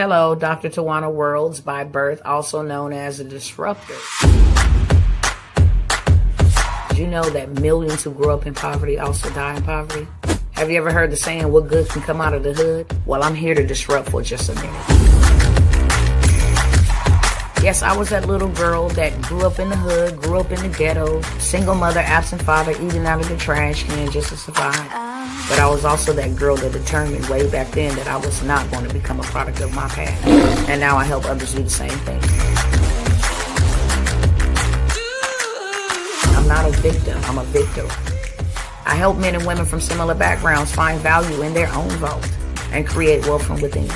Hello, Dr. Tawana Worlds by birth, also known as a disruptor. Did you know that millions who grow up in poverty also die in poverty? Have you ever heard the saying, what good can come out of the hood? Well, I'm here to disrupt for just a minute. Yes, I was that little girl that grew up in the hood, grew up in the ghetto, single mother, absent father, eating out of the trash can just to survive. But I was also that girl that determined way back then that I was not going to become a product of my past. And now I help others do the same thing. I'm not a victim, I'm a victor. I help men and women from similar backgrounds find value in their own vote and create wealth from within.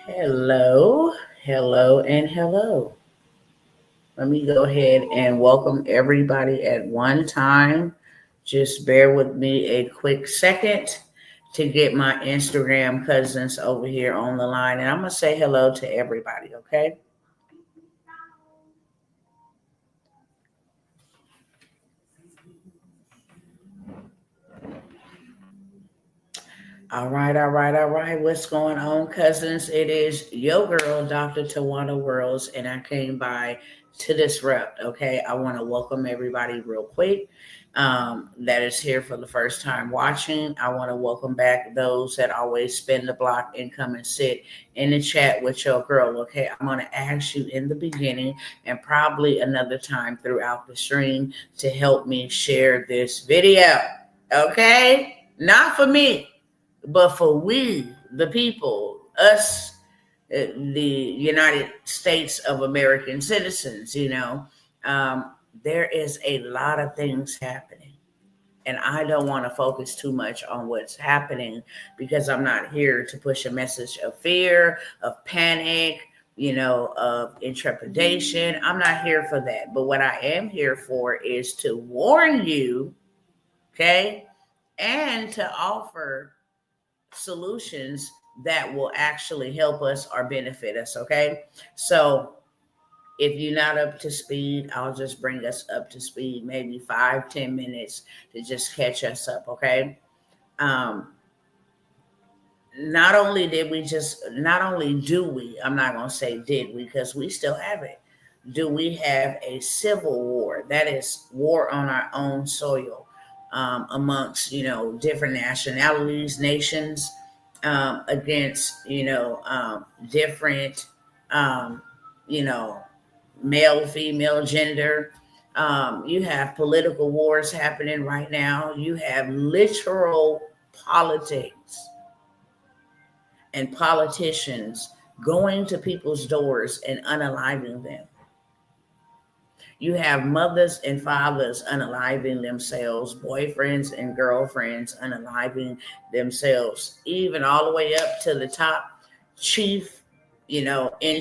Hello, hello, and hello. Let me go ahead and welcome everybody at one time. Just bear with me a quick second to get my Instagram cousins over here on the line. And I'm going to say hello to everybody, okay? All right. What's going on, cousins? It is your girl, Dr. Tawana Worlds, and I came by to disrupt, okay? I want to welcome everybody real quick that is here for the first time watching. I want to welcome back those that always spin the block and come and sit in the chat with your girl, okay? I'm going to ask you in the beginning and probably another time throughout the stream to help me share this video, okay? Not for me, but for we, the people, us, the United States of American citizens, there is a lot of things happening. And I don't want to focus too much on what's happening because I'm not here to push a message of fear, of panic, of intrepidation. I'm not here for that. But what I am here for is to warn you, okay, and to offer solutions that will actually help us or benefit us, okay? So if you're not up to speed, I'll just bring us up to speed, maybe 5-10 minutes to just catch us up, okay? Not only do we, I'm not going to say did we, because we still have it. Do we have a civil war? That is war on our own soil. Amongst, different nationalities, nations, against, different, male, female, gender. You have political wars happening right now. You have literal politics and politicians going to people's doors and unaliving them. You have mothers and fathers unaliving themselves, boyfriends and girlfriends unaliving themselves, even all the way up to the top chief, in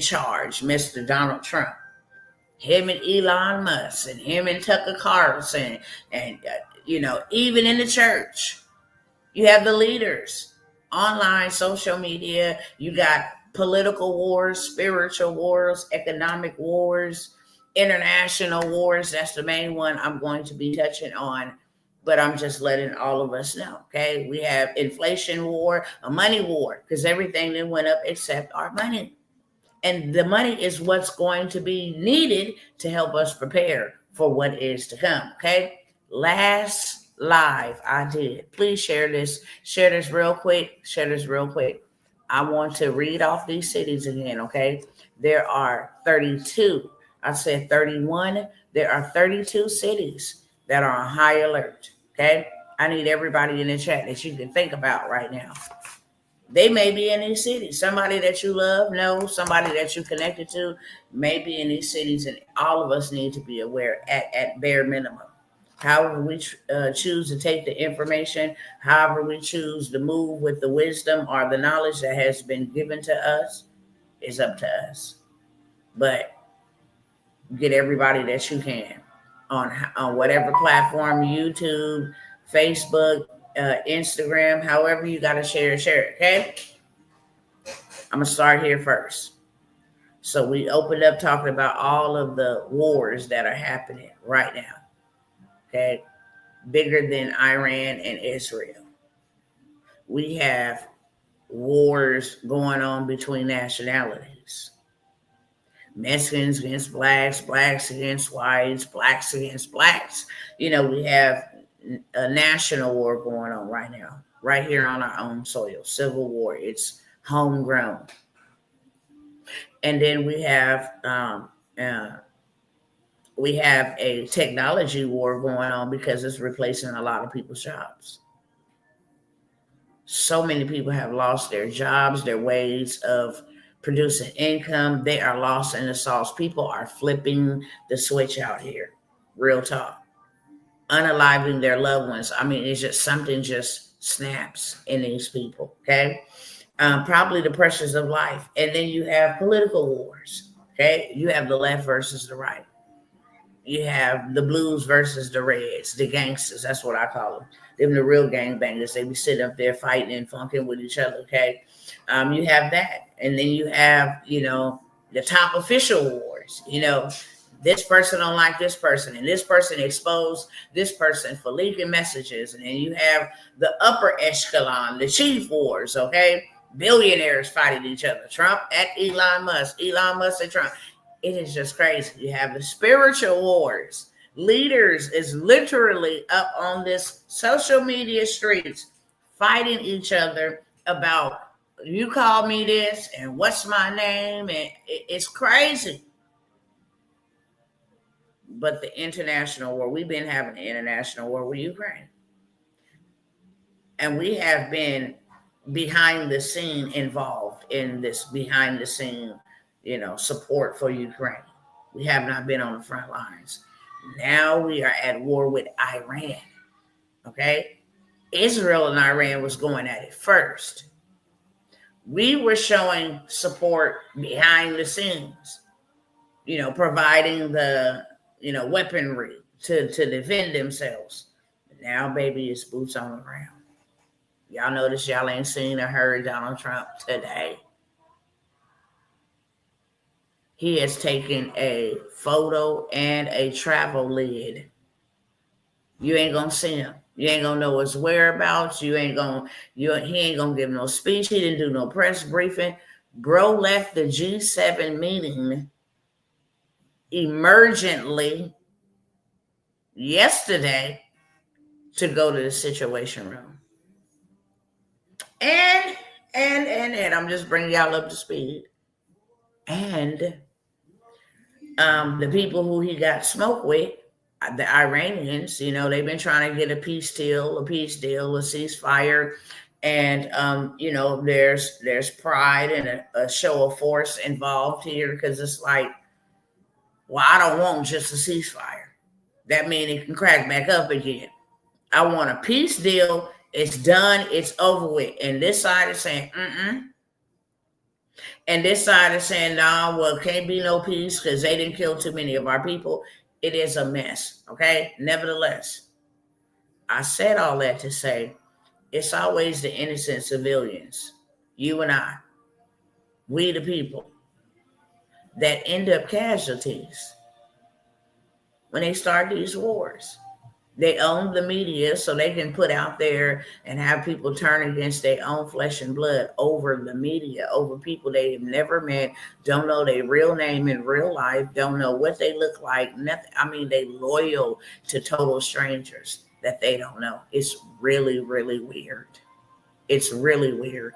charge, Mr. Donald Trump. Him and Elon Musk and him and Tucker Carlson and even in the church. You have the leaders, online, social media. You got political wars, spiritual wars, economic wars, international wars. That's the main one I'm going to be touching on, but I'm just letting all of us know, okay? We have inflation war, a money war, because everything that went up except our money. And the money is what's going to be needed to help us prepare for what is to come, okay? Last live I did. Please share this real quick. I want to read off these cities again, okay? There are 32. I said 31. There are 32 cities that are on high alert, okay? I need everybody in the chat that you can think about right now. They may be in these cities. Somebody that you love, know, somebody that you connected to may be in these cities, and all of us need to be aware at bare minimum. However we choose to take the information, however we choose to move with the wisdom or the knowledge that has been given to us, is up to us. But get everybody that you can on whatever platform, YouTube, Facebook, Instagram, however you got to share it, okay? I'm going to start here first. So we opened up talking about all of the wars that are happening right now, okay? Bigger than Iran and Israel. We have wars going on between nationalities. Mexicans against blacks, blacks against whites, blacks against blacks. We have a national war going on right now, right here on our own soil. Civil war. It's homegrown. And then we have a technology war going on because it's replacing a lot of people's jobs. So many people have lost their jobs, their ways of producing income. They are lost in the sauce. People are flipping the switch out here. Real talk. Unaliving their loved ones. I mean, it's just something just snaps in these people, okay? Probably the pressures of life. And then you have political wars, okay? You have the left versus the right. You have the blues versus the reds, the gangsters. That's what I call them. Them the real gangbangers. They be sitting up there fighting and funking with each other, okay? You have that. And then you have, the top official wars. This person don't like this person, and this person exposed this person for leaking messages. And then you have the upper echelon, the chief wars, okay? Billionaires fighting each other. Trump at Elon Musk at Trump. It is just crazy. You have the spiritual wars. Leaders is literally up on this social media streets fighting each other about, you call me this and what's my name, and it's crazy. But the international war, we've been having an international war with Ukraine. And we have been behind the scene involved in this behind the scene, support for Ukraine. We have not been on the front lines. Now we are at war with Iran, okay? Israel and Iran was going at it first. We were showing support behind the scenes, providing the, weaponry to defend themselves. But now, baby, it's boots on the ground. Y'all notice y'all ain't seen or heard Donald Trump today. He has taken a photo and a travel lid. You ain't gonna see him. You ain't gonna know his whereabouts. He ain't gonna give no speech. He didn't do no press briefing. Bro left the G7 meeting emergently yesterday to go to the Situation Room. And I'm just bringing y'all up to speed. And the people who he got smoked with, the Iranians, they've been trying to get a peace deal, a ceasefire. And, there's pride and a show of force involved here, because it's like, well, I don't want just a ceasefire. That means it can crack back up again. I want a peace deal. It's done. It's over with. And this side is saying, And this side is saying, nah, well, can't be no peace because they didn't kill too many of our people. It is a mess, okay? Nevertheless, I said all that to say it's always the innocent civilians, you and I, we the people, that end up casualties when they start these wars. They own the media so they can put out there and have people turn against their own flesh and blood over the media, over people they have never met, don't know their real name in real life, don't know what they look like, nothing. I mean, they loyal to total strangers that they don't know. It's really, really weird. It's really weird.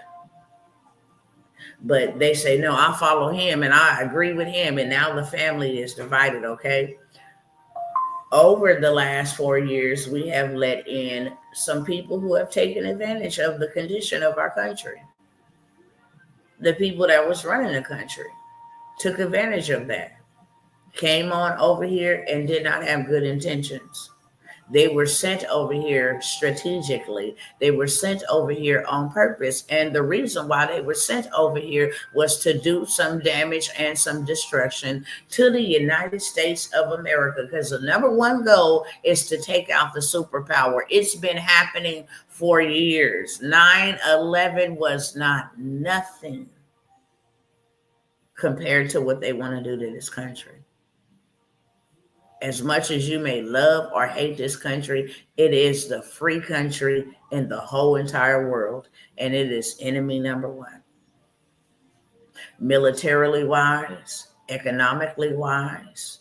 But they say, no, I follow him and I agree with him. And now the family is divided, okay? Over the last 4 years, we have let in some people who have taken advantage of the condition of our country. The people that was running the country took advantage of that, came on over here and did not have good intentions. They were sent over here strategically. They were sent over here on purpose. And the reason why they were sent over here was to do some damage and some destruction to the United States of America. Because the number one goal is to take out the superpower. It's been happening for years. 9/11 was not nothing compared to what they want to do to this country. As much as you may love or hate this country, it is the free country in the whole entire world, and it is enemy number one. Militarily wise, economically wise,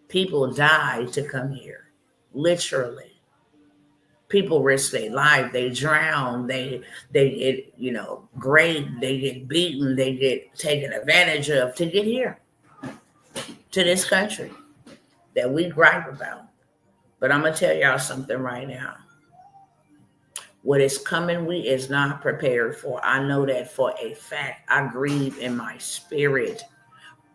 people die to come here, literally. People risk their life, they drown, they get, raped, they get beaten, they get taken advantage of to get here, to this country that we gripe about. But I'm going to tell y'all something right now. What is coming, we is not prepared for. I know that for a fact. I grieve in my spirit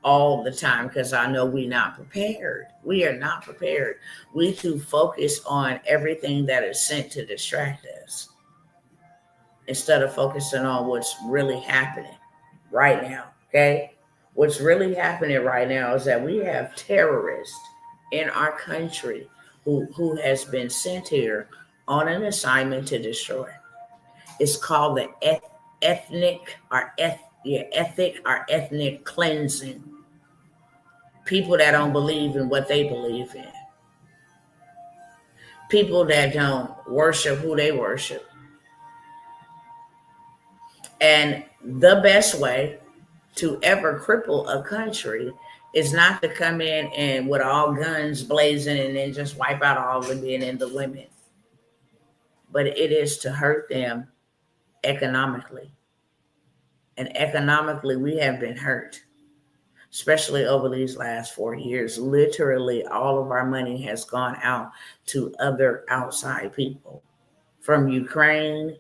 all the time because I know we're not prepared. We are not prepared. We too focus on everything that is sent to distract us instead of focusing on what's really happening right now, okay? What's really happening right now is that we have terrorists in our country who has been sent here on an assignment to destroy. It's called the ethic or ethnic cleansing. People that don't believe in what they believe in. People that don't worship who they worship. And the best way to ever cripple a country is not to come in and with all guns blazing and then just wipe out all the men and the women. But it is to hurt them economically. And economically, we have been hurt, especially over these last 4 years. Literally, all of our money has gone out to other outside people. From Ukraine,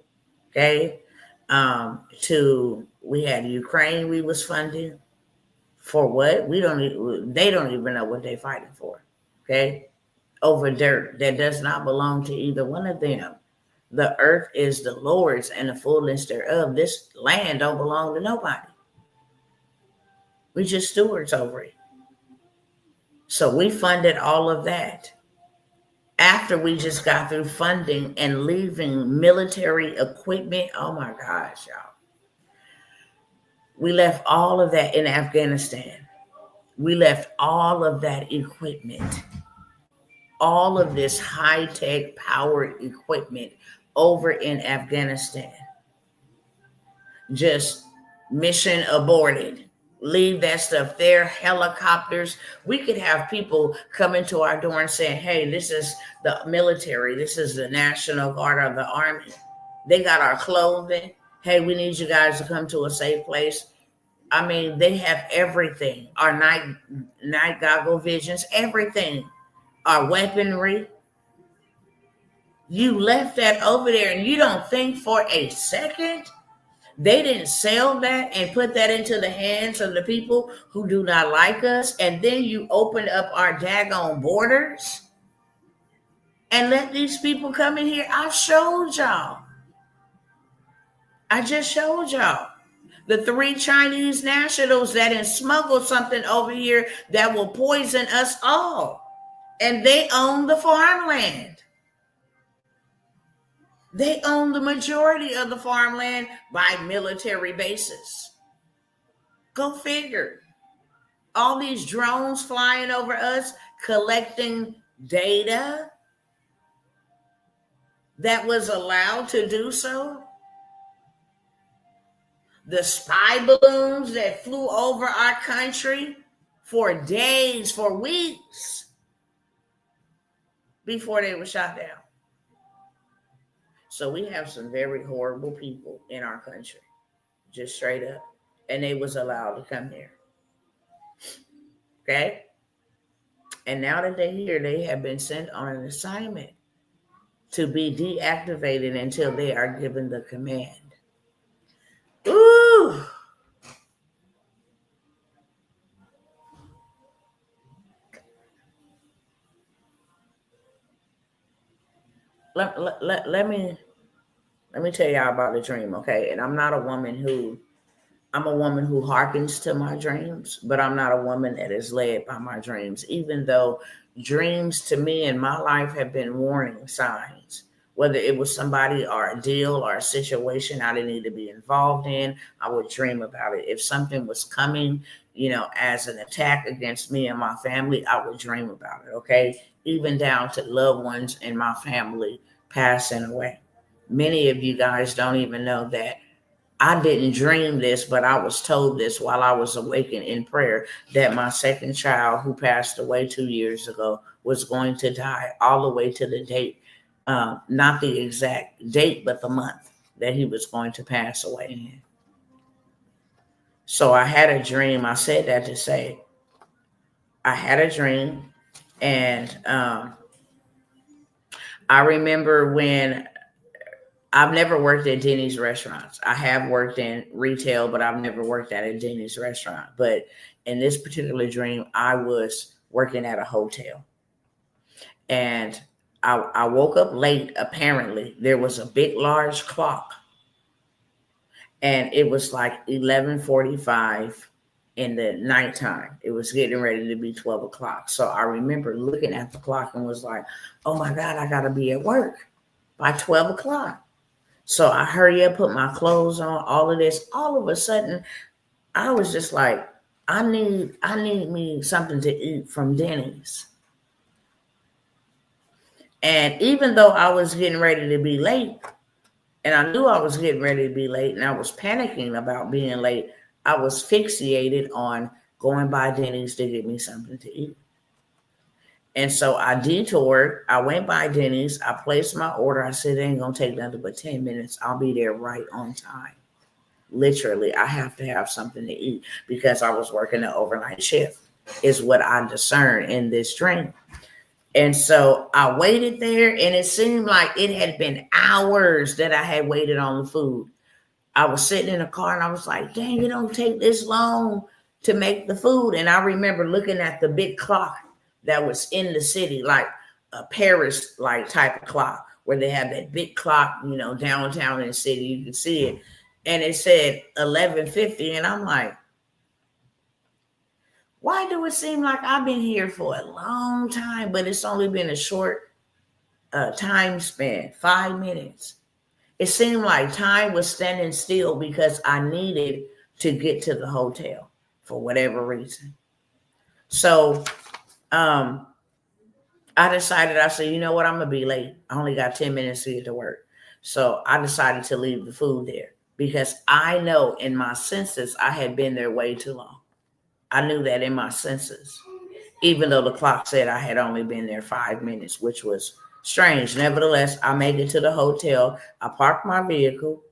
okay, we had Ukraine we was funding. For what? They don't even know what they're fighting for, okay? Over dirt that does not belong to either one of them. The earth is the Lord's and the fullness thereof. This land don't belong to nobody. We just stewards over it. So we funded all of that. After we just got through funding and leaving military equipment, oh my gosh, y'all. We left all of that in Afghanistan. We left all of that equipment, all of this high-tech powered equipment over in Afghanistan. Just mission aborted. Leave that stuff there, helicopters. We could have people come into our door and say, hey, this is the military. This is the National Guard or the Army. They got our clothing. Hey, we need you guys to come to a safe place. I mean, they have everything. Our night goggle visions, everything. Our weaponry. You left that over there and you don't think for a second they didn't sell that and put that into the hands of the people who do not like us, and then you open up our daggone borders and let these people come in here. I showed y'all. I just showed y'all. The 3 Chinese nationals that smuggled something over here that will poison us all. And they own the farmland. They own the majority of the farmland by military bases. Go figure. All these drones flying over us, collecting data that was allowed to do so. The spy balloons that flew over our country for days, for weeks, before they were shot down. So we have some very horrible people in our country, just straight up. And they was allowed to come here. Okay? And now that they're here, they have been sent on an assignment to be deactivated until they are given the command. Ooh! let me tell y'all about the dream, okay? And I'm a woman who hearkens to my dreams, but I'm not a woman that is led by my dreams, even though dreams to me in my life have been warning signs. Whether it was somebody or a deal or a situation I didn't need to be involved in, I would dream about it. If something was coming, as an attack against me and my family, I would dream about it, okay? Even down to loved ones in my family passing away. Many of you guys don't even know that I didn't dream this, but I was told this while I was awakened in prayer that my second child, who passed away 2 years ago, was going to die all the way to the date, not the exact date, but the month that he was going to pass away in. So I had a dream. I said that to say I had a dream, and I remember when I've never worked at Denny's restaurants. I have worked in retail, but I've never worked at a Denny's restaurant. But in this particular dream, I was working at a hotel. And I woke up late, apparently. There was a big, large clock. And it was like 11:45 in the nighttime. It was getting ready to be 12 o'clock. So I remember looking at the clock and was like, oh my God, I got to be at work by 12 o'clock. So I hurry up, put my clothes on, all of this. All of a sudden, I was just like, I need me something to eat from Denny's. And even though I was getting ready to be late, and I knew I was getting ready to be late, and I was panicking about being late, I was fixated on going by Denny's to get me something to eat. And so I detoured. I went by Denny's. I placed my order. I said, it ain't going to take nothing but 10 minutes. I'll be there right on time. Literally, I have to have something to eat because I was working an overnight shift, is what I discerned in this dream. And so I waited there, and it seemed like it had been hours that I had waited on the food. I was sitting in a car, and I was like, dang, it don't take this long to make the food. And I remember looking at the big clock that was in the city, like a Paris like type of clock, where they have that big clock, downtown in the city. You can see it. And it said 11:50. And I'm like, why do it seem like I've been here for a long time, but it's only been a short time span, 5 minutes? It seemed like time was standing still because I needed to get to the hotel for whatever reason. So I decided, I said, you know what, I'm going to be late. I only got 10 minutes to get to work. So I decided to leave the food there because I know in my senses I had been there way too long. I knew that in my senses, even though the clock said I had only been there 5 minutes, which was strange. Nevertheless, I made it to the hotel. I parked my vehicle.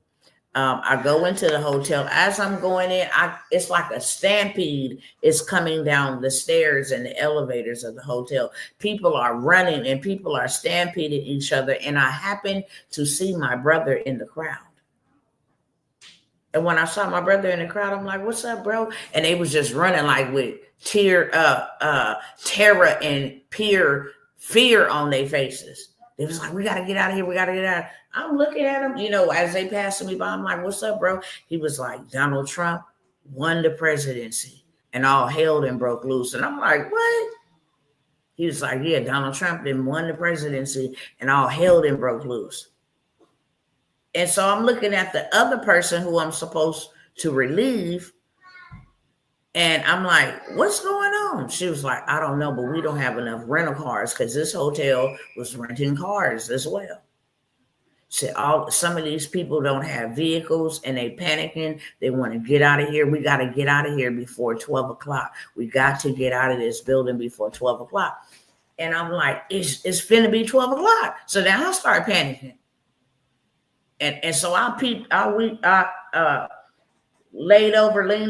I go into the hotel. As I'm going in, it's like a stampede is coming down the stairs and the elevators of the hotel. People are running and people are stampeding each other. And I happen to see my brother in the crowd. And when I saw my brother in the crowd, I'm like, what's up, bro? And they was just running like with terror and fear on their faces. They was like, we got to get out of here. We got to get out. I'm looking at them, as they passing me by. I'm like, what's up, bro? He was like, Donald Trump won the presidency and all hell then broke loose. And I'm like, what? He was like, yeah, Donald Trump then won the presidency and all hell then broke loose. And so I'm looking at the other person who I'm supposed to relieve. And I'm like, what's going on? She was like, I don't know, but we don't have enough rental cars because this hotel was renting cars as well. Said some of these people don't have vehicles and they panicking. They want to get out of here. We got to get out of here before 12 o'clock. We got to get out of this building before 12 o'clock. And I'm like, it's finna be 12 o'clock. So now I start panicking. And so I leaned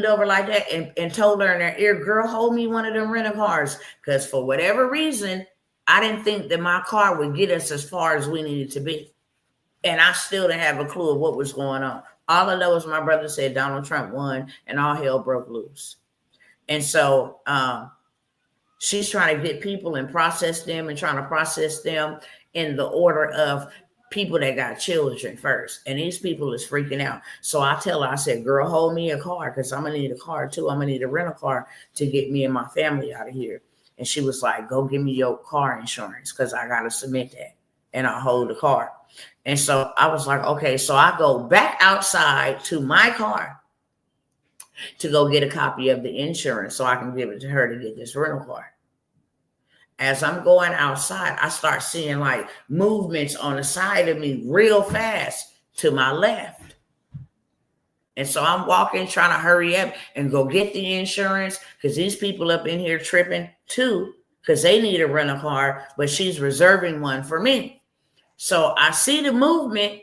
over like that and told her in her ear, girl, hold me one of them rental cars. Because for whatever reason, I didn't think that my car would get us as far as we needed to be. And I still didn't have a clue of what was going on. All I know is my brother said Donald Trump won and all hell broke loose. And so she's trying to get people and process them and trying to process them in the order of people that got children first. And these people is freaking out. So I tell her, I said, girl, hold me a car because I'm going to need a car too. I'm going to need a rental car to get me and my family out of here. And she was like, go give me your car insurance because I got to submit that. And I'll hold the car. And so I was like, okay. So I go back outside to my car to go get a copy of the insurance so I can give it to her to get this rental car. As I'm going outside, I start seeing like movements on the side of me real fast to my left. And so I'm walking, trying to hurry up and go get the insurance because these people up in here tripping too because they need a rental car, but she's reserving one for me. So I see the movement.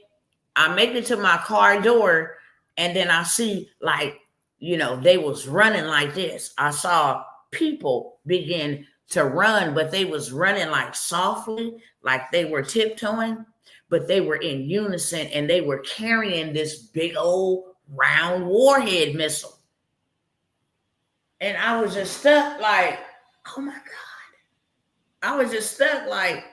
I make it to my car door and then I see like, they was running like this. I saw people begin to run, but they was running like softly, like they were tiptoeing, but they were in unison and they were carrying this big old round warhead missile. And I was just stuck like, oh my God. I was just stuck like,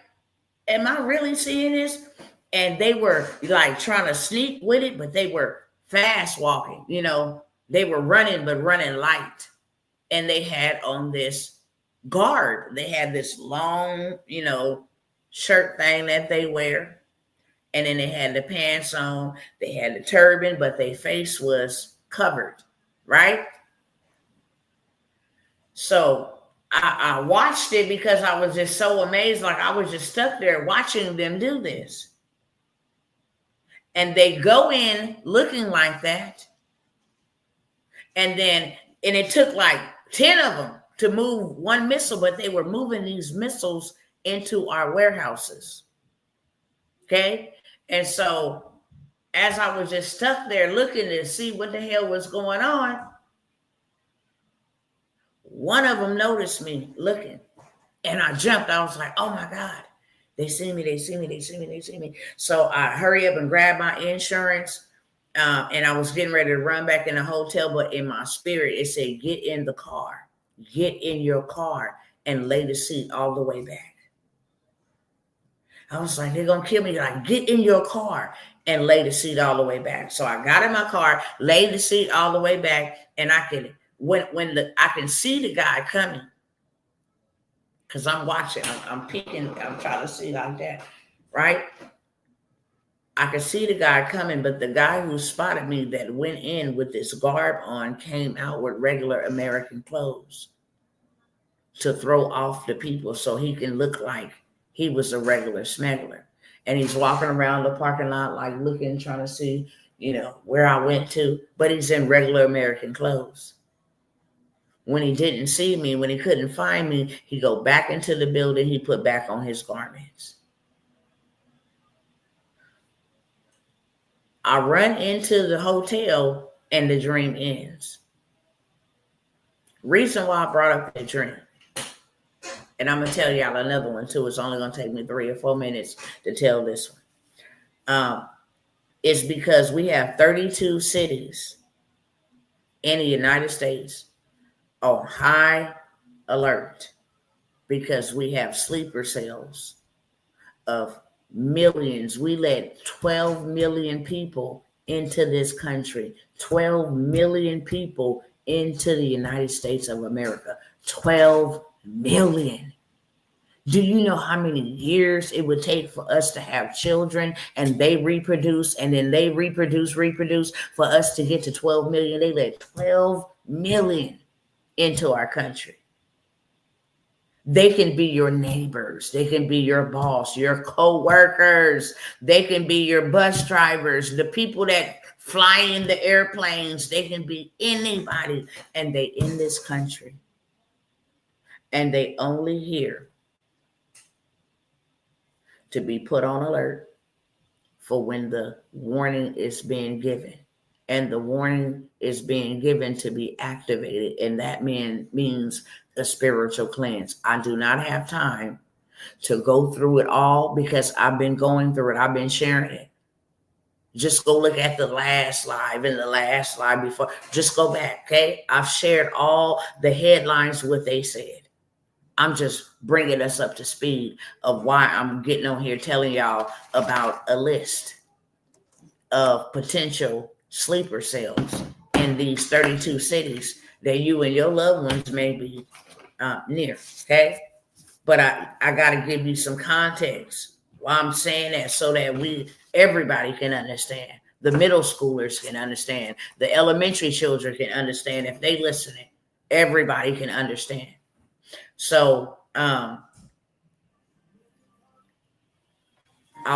am I really seeing this? And they were like trying to sneak with it, but they were fast walking, they were running, but running light. And they had on this guard. They had this long, shirt thing that they wear. And then they had the pants on. They had the turban, but their face was covered, right? So I watched it because I was just so amazed. Like I was just stuck there watching them do this. And they go in looking like that. And it took like 10 of them to move one missile, but they were moving these missiles into our warehouses. Okay. And so as I was just stuck there looking to see what the hell was going on, one of them noticed me looking and I jumped. I was like, oh my God, they see me, they see me, they see me, they see me. So I hurry up and grab my insurance. And I was getting ready to run back in the hotel, but in my spirit, it said, get in the car. Get in your car and lay the seat all the way back. I was like, they're going to kill me. Like, get in your car and lay the seat all the way back. So I got in my car, laid the seat all the way back, and I can I can see the guy coming because I'm watching. I'm peeking. I'm trying to see like that, right? I could see the guy coming, but the guy who spotted me that went in with this garb on came out with regular American clothes to throw off the people so he can look like he was a regular smuggler. And he's walking around the parking lot like looking, trying to see, where I went to, but he's in regular American clothes. When he didn't see me, when he couldn't find me, he go back into the building, he put back on his garments. I run into the hotel and the dream ends. Reason why I brought up the dream, and I'm going to tell y'all another one too. It's only going to take me 3 or 4 minutes to tell this one. It's because we have 32 cities in the United States on high alert because we have sleeper cells of millions. We let 12 million people into this country. 12 million people into the United States of America. 12 million. Do you know how many years it would take for us to have children and they reproduce and then they reproduce for us to get to 12 million? They let 12 million into our country. They can be your neighbors. They can be your boss, your co-workers. They can be your bus drivers, the people that fly in the airplanes. They can be anybody, and they in this country. And they only here to be put on alert for when the warning is being given. And the warning is being given to be activated. And that means a spiritual cleanse. I do not have time to go through it all because I've been going through it. I've been sharing it. Just go look at the last live and the last live before. Just go back, okay? I've shared all the headlines, what they said. I'm just bringing us up to speed of why I'm getting on here telling y'all about a list of potential sleeper cells in these 32 cities that you and your loved ones may be near, okay? But I got to give you some context why I'm saying that, so that everybody can understand. The middle schoolers can understand. The elementary children can understand. If they listening, everybody can understand. So I'll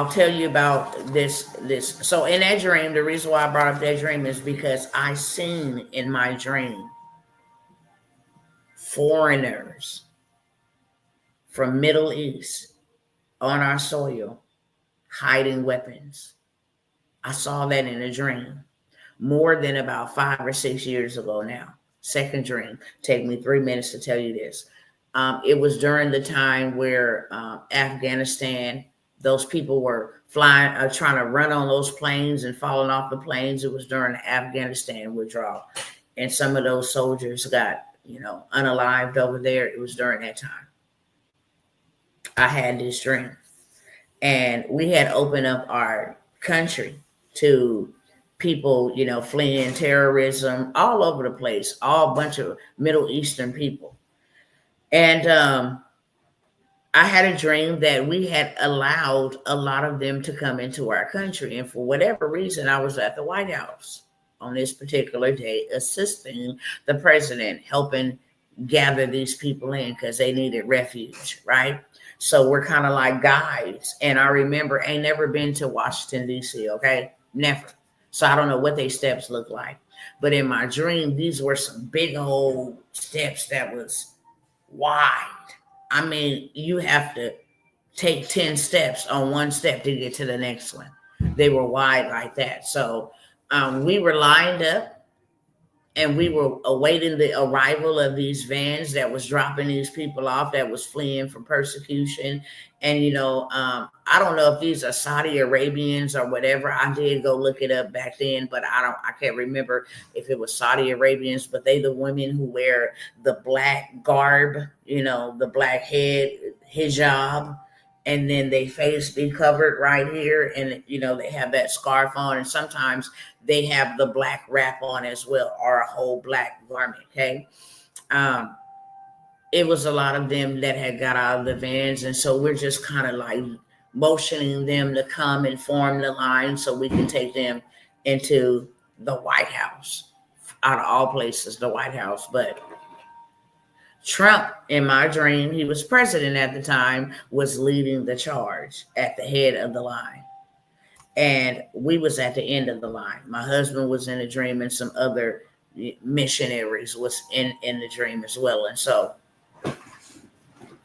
tell you about this. So in that dream, the reason why I brought up that dream is because I seen in my dream foreigners from Middle East on our soil hiding weapons. I saw that in a dream more than about 5 or 6 years ago now. Second dream. Take me 3 minutes to tell you this. It was during the time where Afghanistan, those people were flying, trying to run on those planes and falling off the planes. It was during the Afghanistan withdrawal. And some of those soldiers got, unalived over there. It was during that time. I had this dream. And we had opened up our country to people, fleeing terrorism all over the place, all bunch of Middle Eastern people. And I had a dream that we had allowed a lot of them to come into our country. And for whatever reason, I was at the White House on this particular day, assisting the president, helping gather these people in because they needed refuge, right? So we're kind of like guides. And I remember, I ain't never been to Washington, D.C., okay? Never. So I don't know what these steps look like. But in my dream, these were some big old steps that was wide. I mean, you have to take 10 steps on one step to get to the next one. They were wide like that. So we were lined up and we were awaiting the arrival of these vans that was dropping these people off that was fleeing from persecution. And, I don't know if these are Saudi Arabians or whatever. I did go look it up back then, but I can't remember if it was Saudi Arabians, but they the women who wear the black garb, the black head hijab, and then they face be covered right here. And, they have that scarf on, and sometimes they have the black wrap on as well, or a whole black garment. Okay. It was a lot of them that had got out of the vans. And so we're just kind of like motioning them to come and form the line so we can take them into the White House. Out of all places, the White House. But Trump, in my dream, he was president at the time, was leading the charge at the head of the line. And we was at the end of the line. My husband was in the dream, and some other missionaries was in the dream as well. And so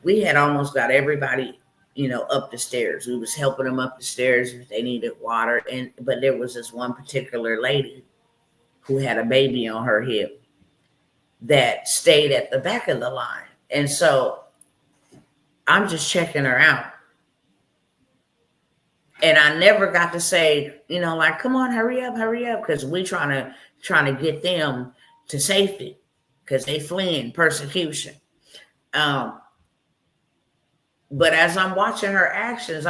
we had almost got everybody, up the stairs. We was helping them up the stairs if they needed water. But there was this one particular lady who had a baby on her hip that stayed at the back of the line. And so I'm just checking her out. And I never got to say, like, come on, hurry up, because we trying to get them to safety because they fleeing persecution. But as I'm watching her actions,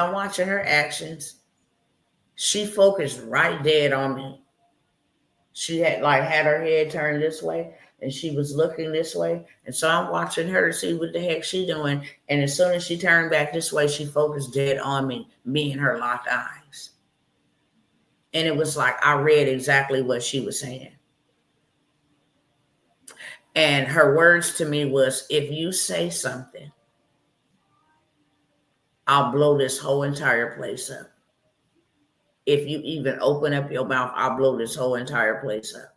she focused right dead on me. She had her head turned this way, and she was looking this way. And so I'm watching her to see what the heck she doing. And as soon as she turned back this way, she focused dead on me and her locked eyes. And it was like I read exactly what she was saying. And her words to me was, if you say something, I'll blow this whole entire place up. If you even open up your mouth, I'll blow this whole entire place up.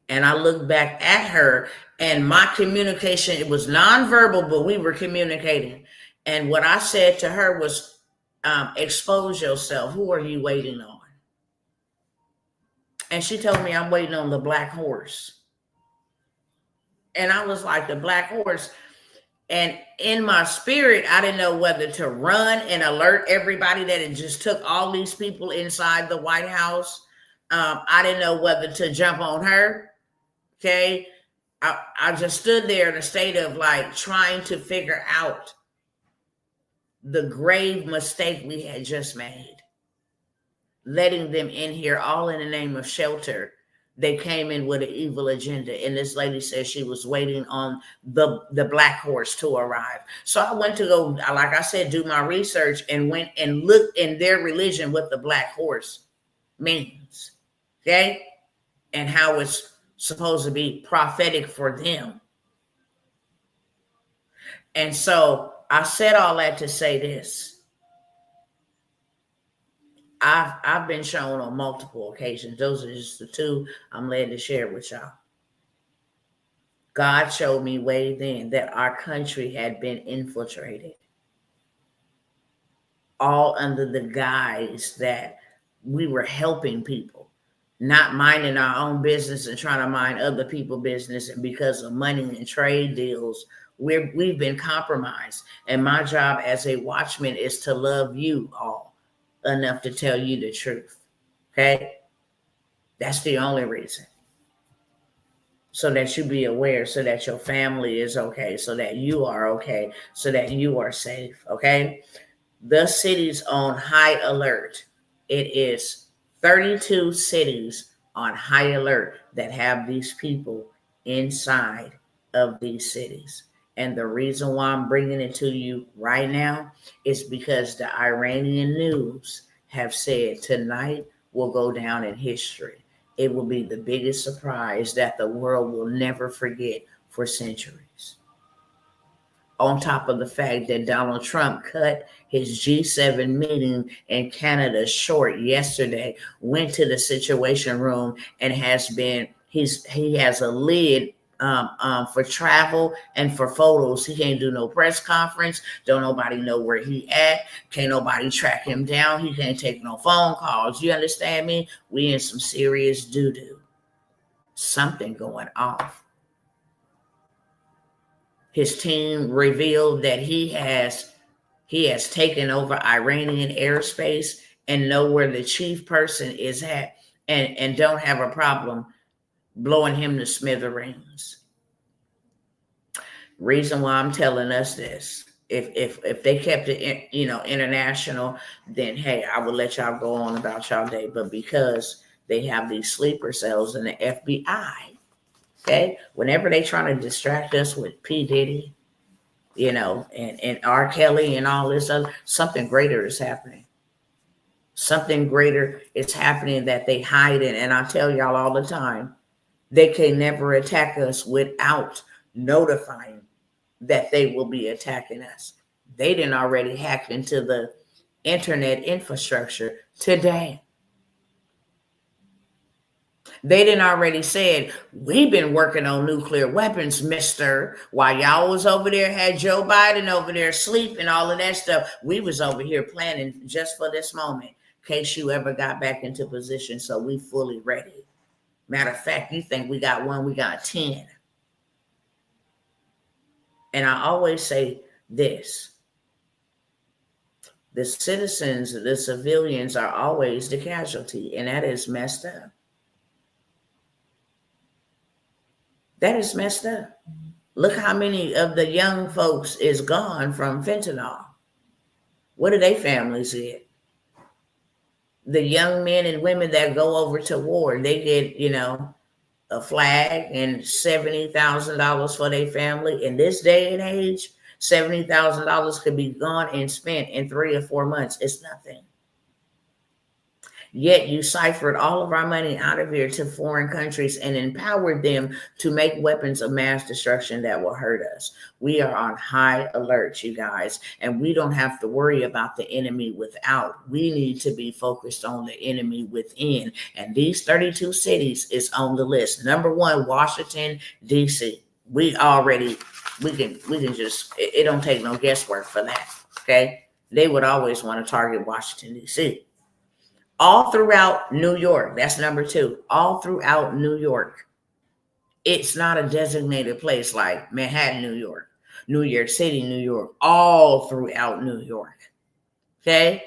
And I looked back at her, and my communication, it was nonverbal, but we were communicating. And what I said to her was, expose yourself. Who are you waiting on? And she told me, I'm waiting on the black horse. And I was like, the black horse. And in my spirit, I didn't know whether to run and alert everybody that it just took all these people inside the White House. I didn't know whether to jump on her. Okay. I just stood there in a state of like trying to figure out the grave mistake we had just made. Letting them in here all in the name of shelter. They came in with an evil agenda. And this lady said she was waiting on the black horse to arrive. So I went to go, like I said, do my research and went and looked in their religion what the black horse means. Okay? And how it's supposed to be prophetic for them. And so I said all that to say this. I've been shown on multiple occasions. Those are just the two I'm led to share with y'all. God showed me way then that our country had been infiltrated, all under the guise that we were helping people, not minding our own business and trying to mind other people's business. And because of money and trade deals, we've been compromised. And my job as a watchman is to love you all enough to tell you the truth. Okay? That's the only reason. So that you be aware, so that your family is okay, so that you are okay, so that you are safe. Okay? The city's on high alert. It is 32 cities on high alert that have these people inside of these cities. And the reason why I'm bringing it to you right now is because the Iranian news have said tonight will go down in history. It will be the biggest surprise that the world will never forget for centuries. On top of the fact that Donald Trump cut his G7 meeting in Canada short yesterday, went to the Situation Room and he has a lid for travel and for photos. He can't do no press conference. Don't nobody know where he at. Can't nobody track him down. He can't take no phone calls. You understand me? We in some serious doo-doo. Something going off. His team revealed that he has taken over Iranian airspace and know where the chief person is at and don't have a problem blowing him to smithereens. Reason why I'm telling us this, if they kept it, international, then hey, I would let y'all go on about y'all day. But because they have these sleeper cells in the FBI, okay, whenever they trying to distract us with P. Diddy, and R. Kelly and all this other, something greater is happening. Something greater is happening that they hide in. And I tell y'all all the time, they can never attack us without notifying that they will be attacking us. They didn't already hack into the internet infrastructure today. They didn't already said, we've been working on nuclear weapons, mister. While y'all was over there, had Joe Biden over there sleeping, all of that stuff. We was over here planning just for this moment, in case you ever got back into position. So we fully ready. Matter of fact, you think we got one, we got 10. And I always say this. The citizens, the civilians are always the casualty, and that is messed up. That is messed up. Look how many of the young folks is gone from fentanyl. What are they families get? The young men and women that go over to war, they get, a flag and $70,000 for their family. In this day and age, $70,000 could be gone and spent in 3 or 4 months. It's nothing. Yet you ciphered all of our money out of here to foreign countries and empowered them to make weapons of mass destruction that will hurt us. We are on high alert, you guys, and we don't have to worry about the enemy without. We need to be focused on the enemy within. And these 32 cities is on the list. Number 1, Washington, D.C. We can just, it don't take no guesswork for that, okay? They would always want to target Washington, D.C. All throughout New York, that's number 2. All throughout New York. It's not a designated place like Manhattan, New York, New York City, New York, all throughout New York. Okay?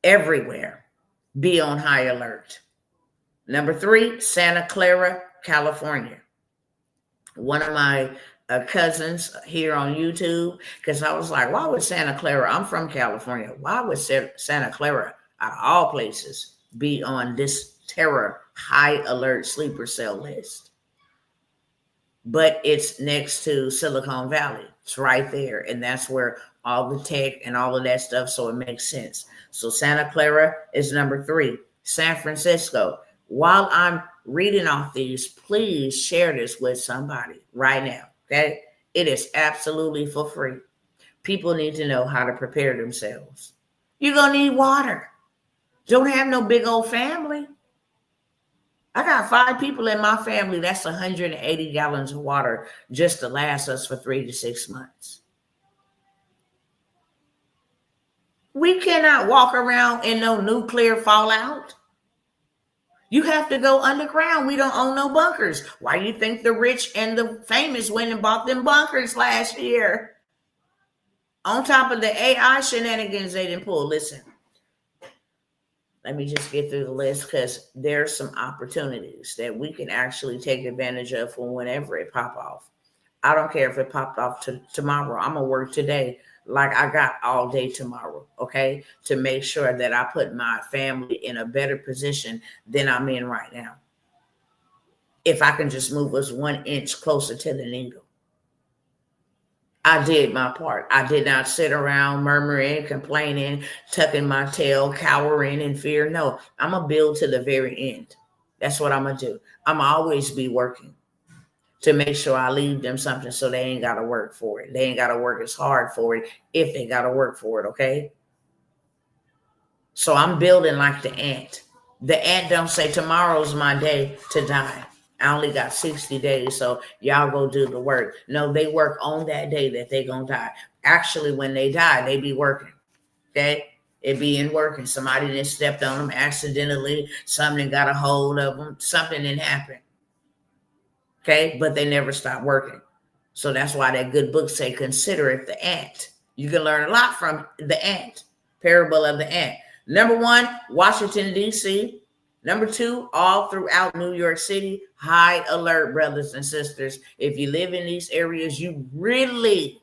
Everywhere. Be on high alert. Number 3, Santa Clara, California. one of my cousins here on YouTube, because I was like, why would Santa Clara, I'm from California, why would Santa Clara, out of all places, be on this terror high alert sleeper cell list? But it's next to Silicon Valley. It's right there. And that's where all the tech and all of that stuff, so it makes sense. So Santa Clara is number 3. San Francisco. While I'm reading off these, please share this with somebody right now, okay? It is absolutely for free. People need to know how to prepare themselves. You're going to need water. Don't have no big old family. I got 5 people in my family. That's 180 gallons of water just to last us for 3 to 6 months. We cannot walk around in no nuclear fallout. You have to go underground. We don't own no bunkers. Why do you think the rich and the famous went and bought them bunkers last year? On top of the AI shenanigans they didn't pull. Listen, let me just get through the list, because there's some opportunities that we can actually take advantage of for whenever it pop off. I don't care if it popped off tomorrow. I'm going to work today like I got all day tomorrow, okay, to make sure that I put my family in a better position than I'm in right now. If I can just move us 1 inch closer to the needle. I did my part. I did not sit around murmuring, complaining, tucking my tail, cowering in fear. No, I'm going to build to the very end. That's what I'm going to do. I'm going to always be working to make sure I leave them something so they ain't got to work for it. They ain't got to work as hard for it if they got to work for it, okay? So I'm building like the ant. The ant don't say tomorrow's my day to die. I only got 60 days, so y'all go do the work. No, they work on that day that they gonna die. Actually, when they die, they be working, okay? It be in working. Somebody didn't stepped on them accidentally. Something got a hold of them. Something didn't happen, okay? But they never stop working. So that's why that good book say, consider it the ant. You can learn a lot from the ant, parable of the ant. Number 1, Washington, D.C., Number 2, all throughout New York City, high alert, brothers and sisters. If you live in these areas, you really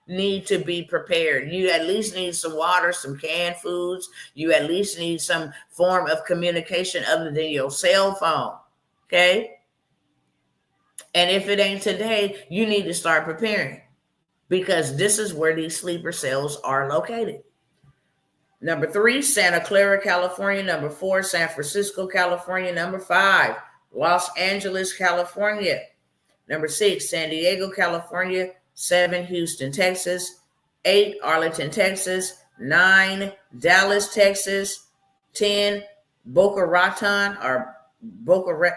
need to be prepared. You at least need some water, some canned foods. You at least need some form of communication other than your cell phone, okay? And if it ain't today, you need to start preparing, because this is where these sleeper cells are located. Number 3, Santa Clara, California. Number 4, San Francisco, California. Number 5, Los Angeles, California. Number 6, San Diego, California. 7, Houston, Texas. 8, Arlington, Texas. 9, Dallas, Texas. 10, Boca Raton or Boca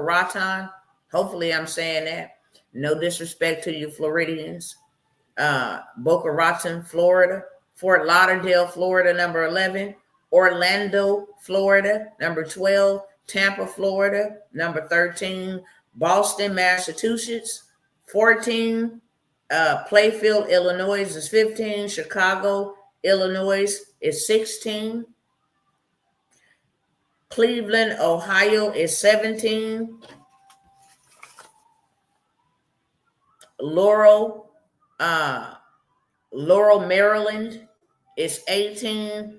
Raton. Hopefully I'm saying that. No disrespect to you Floridians. Boca Raton, Florida. Fort Lauderdale, Florida, number 11. Orlando, Florida, number 12. Tampa, Florida, number 13. Boston, Massachusetts, 14. Playfield, Illinois is 15. Chicago, Illinois is 16. Cleveland, Ohio is 17. Laurel, Maryland is 18.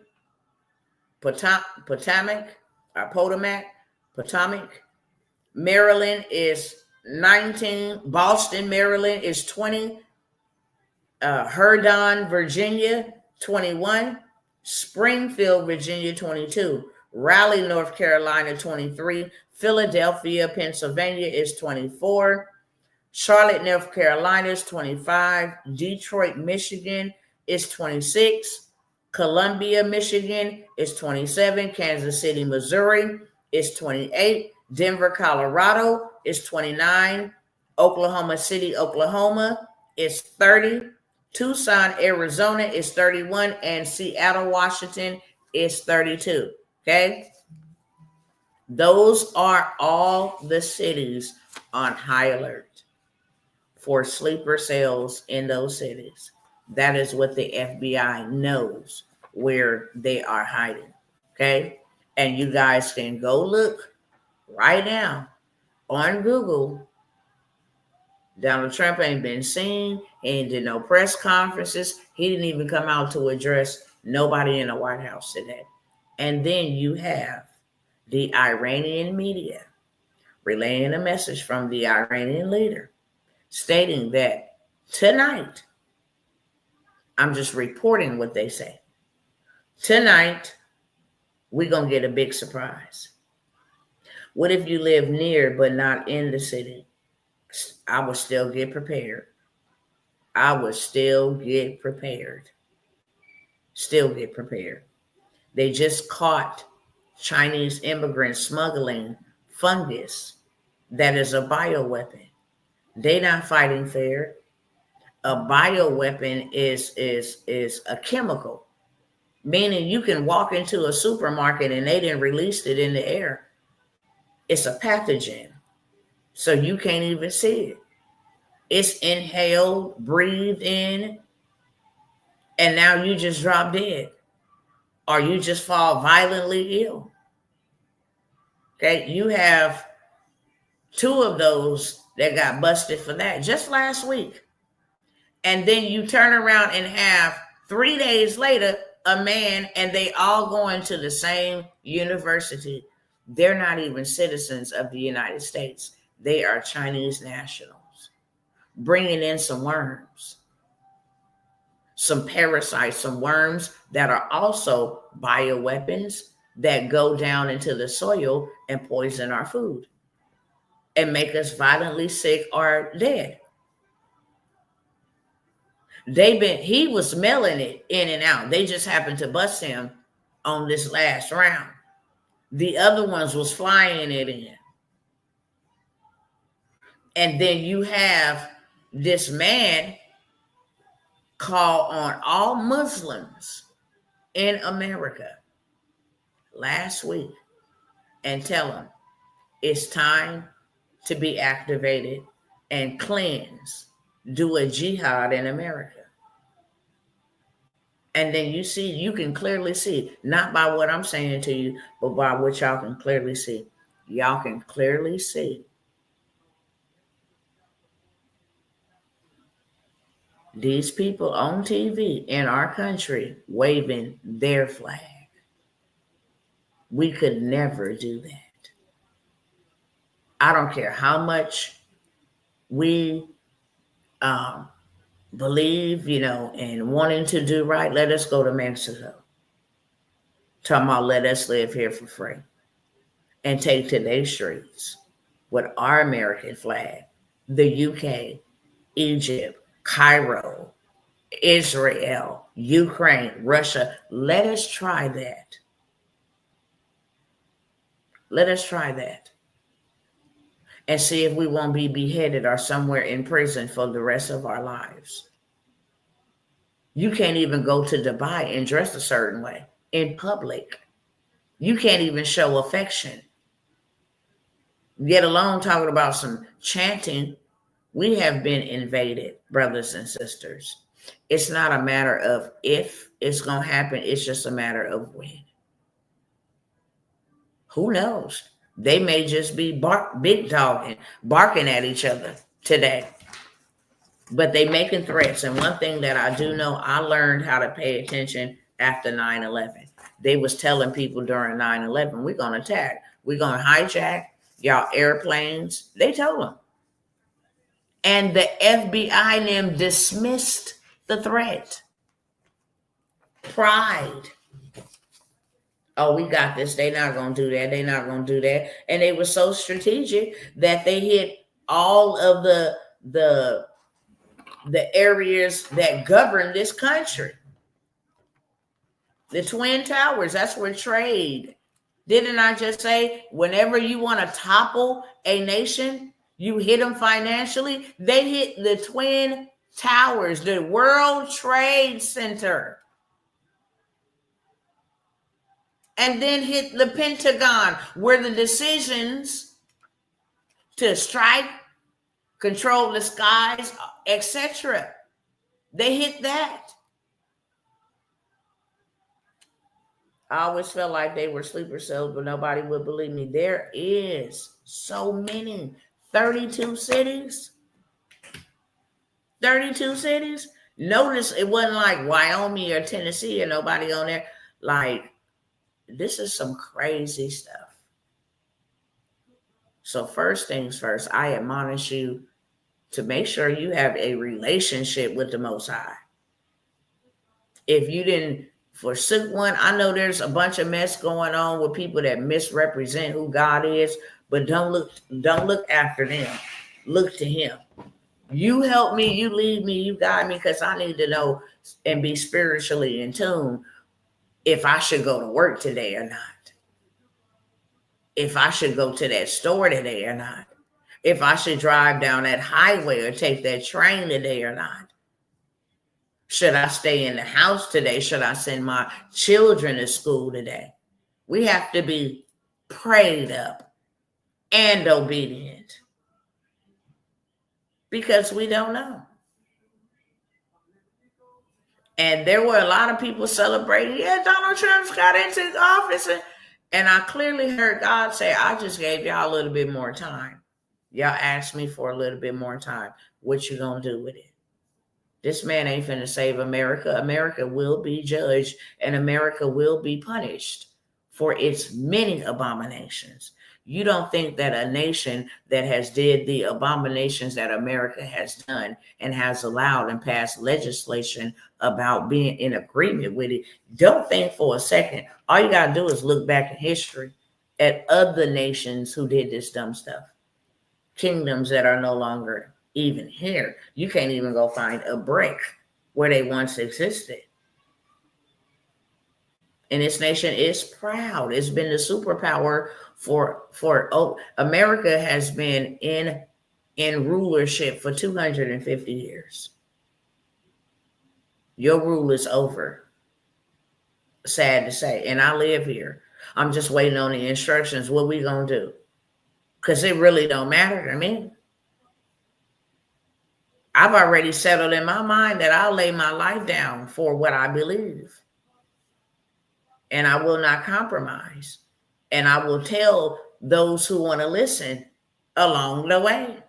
Potomac, Maryland is 19. Boston, Maryland is 20. Herndon, Virginia, 21. Springfield, Virginia, 22. Raleigh, North Carolina, 23. Philadelphia, Pennsylvania is 24. Charlotte, North Carolina is 25. Detroit, Michigan is 26. Columbia, Michigan is 27. Kansas City, Missouri is 28. Denver, Colorado is 29. Oklahoma City, Oklahoma is 30. Tucson, Arizona is 31. And Seattle, Washington is 32. Okay? Those are all the cities on high alert for sleeper cells in those cities. That is what the FBI knows where they are hiding, okay? And you guys can go look right now on Google Donald Trump ain't been seen. He ain't did no press conferences. He didn't even come out to address nobody in the White House today. And then you have the Iranian media relaying a message from the Iranian leader stating that tonight, I'm just reporting what they say. Tonight, we're going to get a big surprise. What if you live near but not in the city? I would still get prepared. I would still get prepared. Still get prepared. They just caught Chinese immigrants smuggling fungus that is a bioweapon. They not fighting fair. A bioweapon is a chemical, meaning you can walk into a supermarket and they didn't release it in the air. It's a pathogen, so you can't even see it. It's inhaled, breathed in, and now you just drop dead, or you just fall violently ill. Okay, you have 2 of those that got busted for that just last week. And then you turn around and have 3 days later a man, and they all going to the same university. They're not even citizens of the United States. They are Chinese nationals, bringing in some worms, some parasites, some worms that are also bioweapons that go down into the soil and poison our food and make us violently sick or dead. He was smelling it in and out. They just happened to bust him on this last round. The other ones was flying it in. And then you have this man call on all Muslims in America last week and tell them it's time to be activated and cleanse, do a jihad in America. And then you can clearly see, not by what I'm saying to you, but by what y'all can clearly see. Y'all can clearly see these people on TV in our country waving their flag. We could never do that. I don't care how much we believe, in wanting to do right. Let us go to Mexico. Talking about let us live here for free and take to their streets with our American flag, the UK, Egypt, Cairo, Israel, Ukraine, Russia. Let us try that. Let us try that. And see if we won't be beheaded or somewhere in prison for the rest of our lives. You can't even go to Dubai and dress a certain way in public. You can't even show affection. Get alone talking about some chanting. We have been invaded, brothers and sisters. It's not a matter of if it's going to happen. It's just a matter of when. Who knows? They may just be big dogging, barking at each other today. But they making threats. And one thing that I do know, I learned how to pay attention after 9/11. They was telling people during 9/11, we're going to attack. We're going to hijack y'all airplanes. They told them. And the FBI and them dismissed the threat. Pride. Oh, we got this. They're not going to do that. They're not going to do that. And they were so strategic that they hit all of the areas that govern this country. The Twin Towers, that's where trade. Didn't I just say, whenever you want to topple a nation, you hit them financially? They hit the Twin Towers, the World Trade Center. And then hit the Pentagon, where the decisions to strike, control the skies, etc. They hit that. I always felt like they were sleeper cells, but nobody would believe me. There is so many, 32 cities. 32 cities. Notice it wasn't like Wyoming or Tennessee or nobody on there. Like, this is some crazy stuff. So first things first, I admonish you to make sure you have a relationship with the Most High. If you didn't forsook one, I know there's a bunch of mess going on with people that misrepresent who God is, but don't look after them. Look to Him. You help me, you lead me, you guide me, because I need to know and be spiritually in tune if I should go to work today or not. If I should go to that store today or not. If I should drive down that highway or take that train today or not. Should I stay in the house today? Should I send my children to school today? We have to be prayed up and obedient because we don't know. And there were a lot of people celebrating, yeah, Donald Trump's got into office. And I clearly heard God say, I just gave y'all a little bit more time. Y'all asked me for a little bit more time. What you gonna do with it? This man ain't finna save America. America will be judged and America will be punished for its many abominations. You don't think that a nation that has did the abominations that America has done and has allowed and passed legislation about being in agreement with it, don't think for a second. All you got to do is look back in history at other nations who did this dumb stuff. Kingdoms that are no longer even here. You can't even go find a brick where they once existed. And this nation is proud. It's been the superpower for America has been in rulership for 250 years. Your rule is over. Sad to say. And I live here. I'm just waiting on the instructions. What we gonna do? Because it really don't matter to me. I've already settled in my mind that I'll lay my life down for what I believe. And I will not compromise. And I will tell those who want to listen along the way.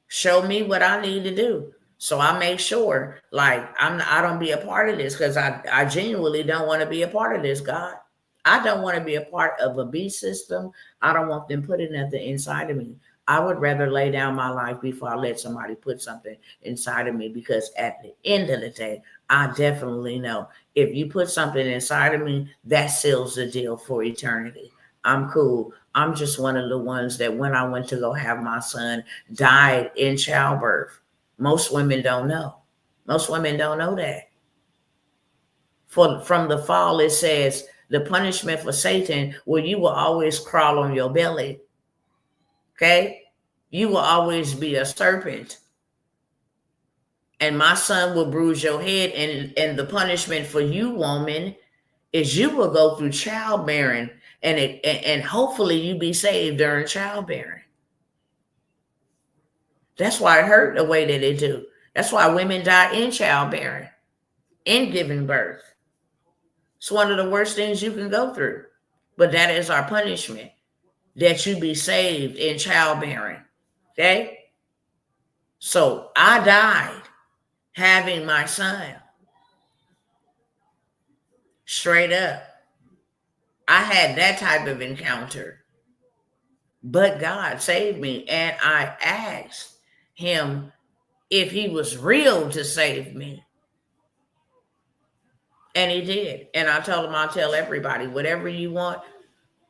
Show me what I need to do. So I make sure, like, I don't be a part of this because I genuinely don't want to be a part of this, God. I don't want to be a part of a beast system. I don't want them putting nothing inside of me. I would rather lay down my life before I let somebody put something inside of me, because at the end of the day, I definitely know if you put something inside of me, that seals the deal for eternity. I'm cool. I'm just one of the ones that when I went to go have my son, died in childbirth. Most women don't know. Most women don't know that. From the fall, it says the punishment for Satan, well, you will always crawl on your belly. Okay? You will always be a serpent. And my son will bruise your head. And the punishment for you, woman, is you will go through childbearing. And hopefully you be saved during childbearing. That's why it hurt the way that it do. That's why women die in childbearing, in giving birth. It's one of the worst things you can go through. But that is our punishment, that you be saved in childbearing. Okay? So I died having my son. Straight up. I had that type of encounter. But God saved me. And I asked him if he was real to save me. And he did. And I told him, I'll tell everybody, whatever you want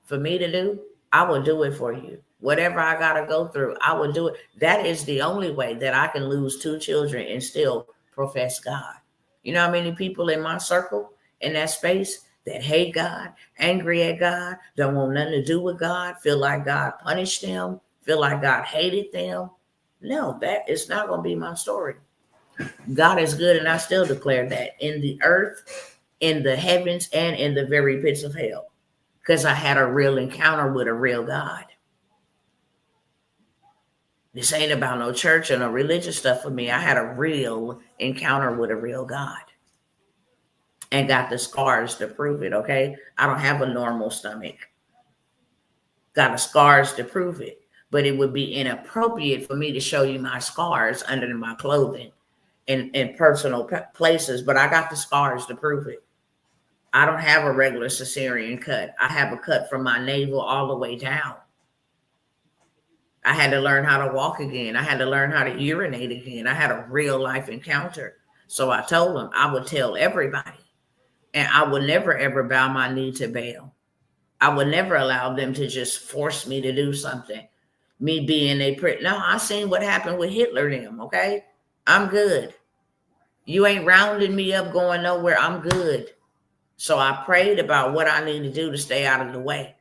for me to do, I will do it for you. Whatever I got to go through, I will do it. That is the only way that I can lose 2 children and still profess God. You know how many people in my circle, in that space, that hate God, angry at God, don't want nothing to do with God, feel like God punished them, feel like God hated them? No, that is not going to be my story. God is good, and I still declare that in the earth, in the heavens, and in the very pits of hell, because I had a real encounter with a real God. This ain't about no church or no religious stuff for me. I had a real encounter with a real God and got the scars to prove it, okay? I don't have a normal stomach. Got the scars to prove it. but it would be inappropriate for me to show you my scars under my clothing in personal places, but I got the scars to prove it. I don't have a regular cesarean cut. I have a cut from my navel all the way down. I had to learn how to walk again. I had to learn how to urinate again. I had a real life encounter. So I told them I would tell everybody, and I would never, ever bow my knee to Baal. I would never allow them to just force me to do something. Me being no, I seen what happened with Hitler and them, okay? I'm good. You ain't rounding me up going nowhere. I'm good. So I prayed about what I need to do to stay out of the way.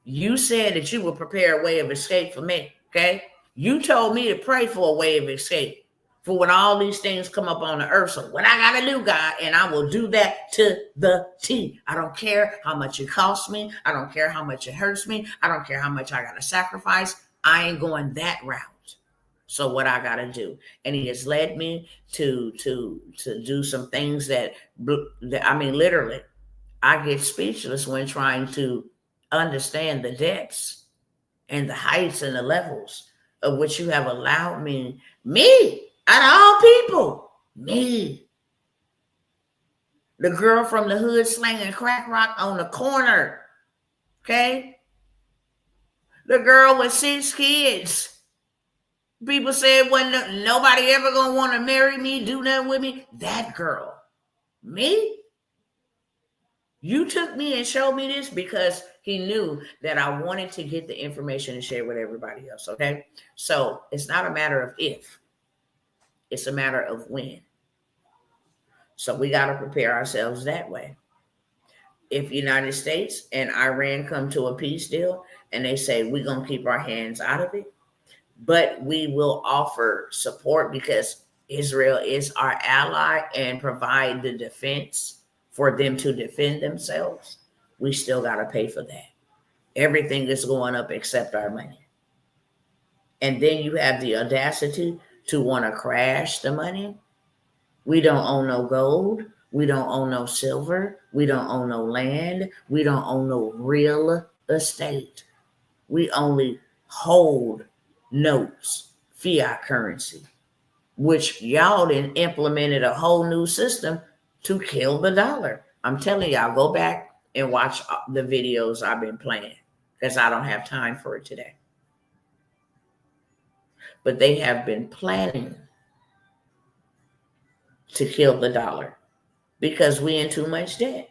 You said that you would prepare a way of escape for me, okay? You told me to pray for a way of escape for when all these things come up on the earth. So what I got to do, God, and I will do that to the T. I don't care how much it costs me. I don't care how much it hurts me. I don't care how much I got to sacrifice. I ain't going that route. So what I got to do. And he has led me to do some things that, I mean, literally, I get speechless when trying to understand the depths and the heights and the levels of which you have allowed me, out of all people, me, the girl from the hood slinging crack rock on the corner, okay? The girl with 6 kids. People said, wasn't nobody ever gonna want to marry me, do nothing with me. That girl, me? You took me and showed me this because he knew that I wanted to get the information and share with everybody else, okay? So it's not a matter of if, it's a matter of when. So we got to prepare ourselves that way. If United States and Iran come to a peace deal and they say we're going to keep our hands out of it, but we will offer support because Israel is our ally and provide the defense for them to defend themselves, we still got to pay for that. Everything is going up except our money. And then you have the audacity to want to crash the money. We don't own no gold. We don't own no silver. We don't own no land. We don't own no real estate. We only hold notes, fiat currency, which y'all then implemented a whole new system to kill the dollar. I'm telling y'all, go back and watch the videos I've been playing because I don't have time for it today. But they have been planning to kill the dollar because we in too much debt.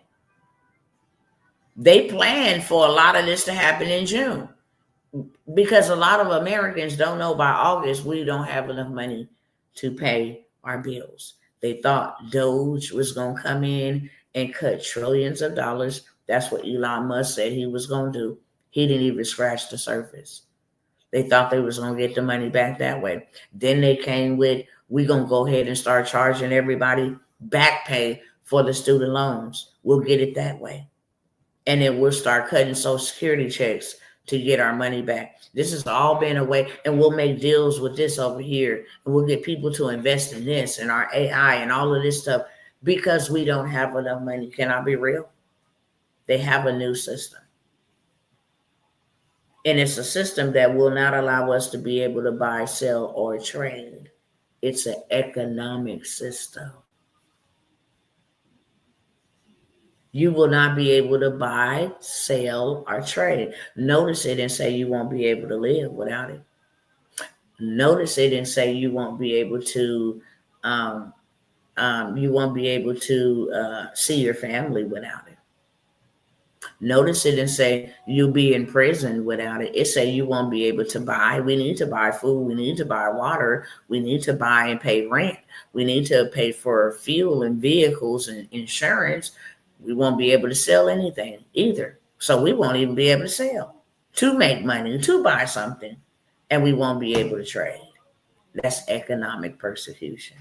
They planned for a lot of this to happen in June because a lot of Americans don't know by August we don't have enough money to pay our bills. They thought Doge was going to come in and cut trillions of dollars. That's what Elon Musk said he was going to do. He didn't even scratch the surface. They thought they was going to get the money back that way. Then they came with, we're going to go ahead and start charging everybody back pay for the student loans. We'll get it that way. And then we'll start cutting Social Security checks to get our money back. This has all been a way, and we'll make deals with this over here, and we'll get people to invest in this and our AI and all of this stuff because we don't have enough money. Can I be real? They have a new system. And it's a system that will not allow us to be able to buy, sell, or trade. It's an economic system. You will not be able to buy, sell, or trade. Notice it and say you won't be able to live without it. Notice it and say you won't be able to see your family without it. Notice it and say you'll be in prison without it. It say you won't be able to buy. We need to buy food. We need to buy water. We need to buy and pay rent. We need to pay for fuel and vehicles and insurance. We won't be able to sell anything either. So we won't even be able to sell, to make money, to buy something, and we won't be able to trade. That's economic persecution.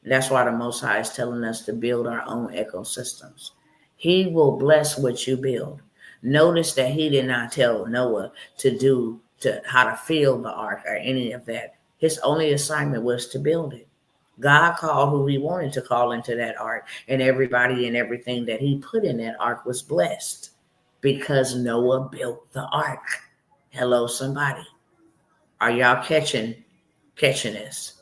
That's why the Most High is telling us to build our own ecosystems. He will bless what you build. Notice that he did not tell Noah how to fill the ark or any of that. His only assignment was to build it. God called who he wanted to call into that ark, and everybody and everything that he put in that ark was blessed because Noah built the ark. Hello, somebody. Are y'all catching this?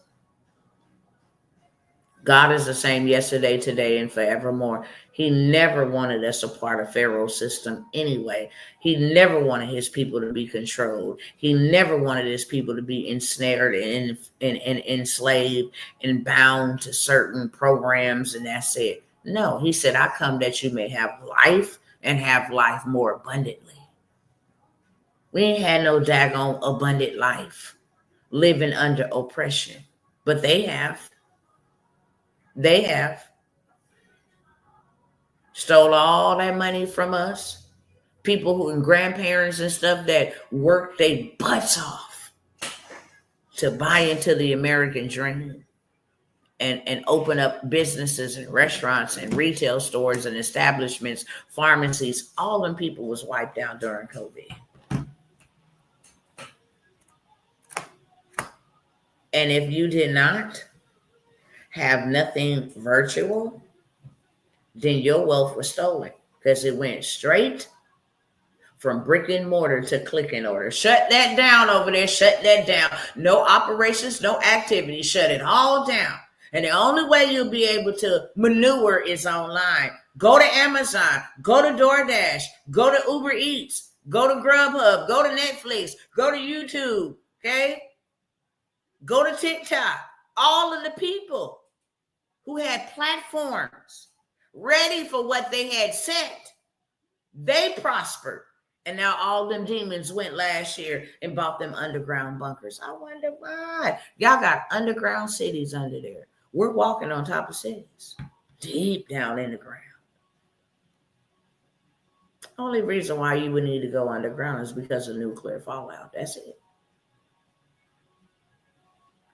God is the same yesterday, today, and forevermore. He never wanted us a part of Pharaoh's system anyway. He never wanted his people to be controlled. He never wanted his people to be ensnared and enslaved and bound to certain programs, and that's it. No, he said, I come that you may have life and have life more abundantly. We ain't had no daggone abundant life living under oppression, but they have. They have stole all that money from us. People who and grandparents and stuff that worked their butts off to buy into the American dream and open up businesses and restaurants and retail stores and establishments, pharmacies. All them people was wiped out during COVID. And if you did not have nothing virtual, then your wealth was stolen because it went straight from brick and mortar to click and order. Shut that down over there. Shut that down. No operations, no activity. Shut it all down. And the only way you'll be able to maneuver is online. Go to Amazon. Go to DoorDash. Go to Uber Eats. Go to Grubhub. Go to Netflix. Go to YouTube. Okay? Go to TikTok. All of the people who had platforms ready for what they had set, they prospered. And now all them demons went last year and bought them underground bunkers. I wonder why. Y'all got underground cities under there. We're walking on top of cities, deep down in the ground. Only reason why you would need to go underground is because of nuclear fallout. That's it.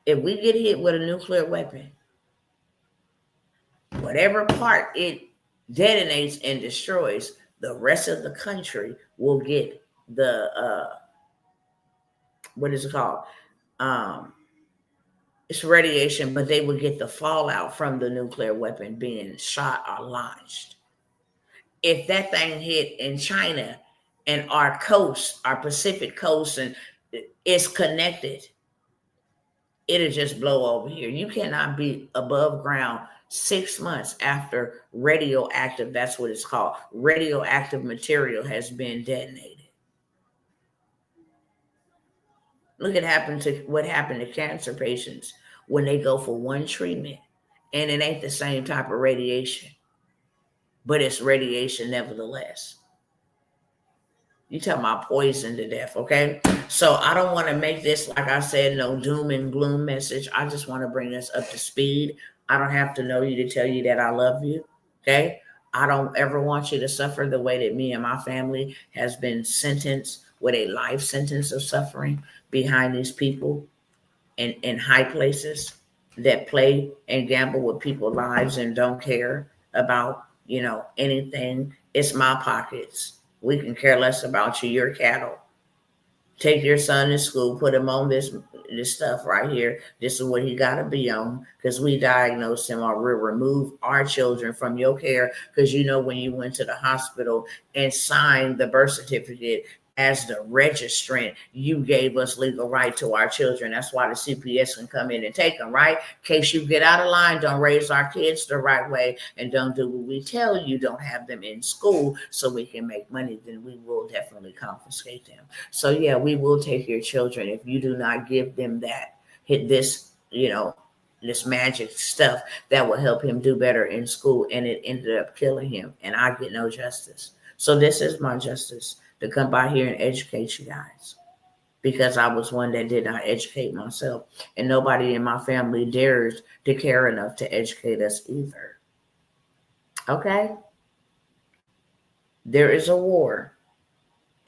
If we get hit with a nuclear weapon, whatever part it detonates and destroys, the rest of the country will get the, what is it called? It's radiation, but they will get the fallout from the nuclear weapon being shot or launched. If that thing hit in China and our coast, our Pacific coast, and it's connected, it'll just blow over here. You cannot be above ground 6 months after radioactive, that's what it's called, radioactive material has been detonated. Look at what happened to cancer patients when they go for one treatment, and it ain't the same type of radiation, but it's radiation nevertheless. You talking about poison to death, okay? So I don't want to make this, like I said, no doom and gloom message. I just want to bring us up to speed. I don't have to know you to tell you that I love you, okay? I don't ever want you to suffer the way that me and my family has been sentenced with a life sentence of suffering behind these people in high places that play and gamble with people's lives and don't care about, anything. It's my pockets. We can care less about you. You're cattle. Take your son to school, put him on this stuff right here. This is what he got to be on because we diagnosed him or we'll remove our children from your care because when you went to the hospital and signed the birth certificate as the registrant, you gave us legal right to our children. That's why the CPS can come in and take them, right? In case you get out of line, don't raise our kids the right way and don't do what we tell you, don't have them in school so we can make money, then we will definitely confiscate them. So yeah, we will take your children if you do not give them that, hit this, this magic stuff that will help him do better in school, and it ended up killing him, and I get no justice. So this is my justice, to come by here and educate you guys, because I was one that did not educate myself, and nobody in my family dares to care enough to educate us either. Okay? There is a war,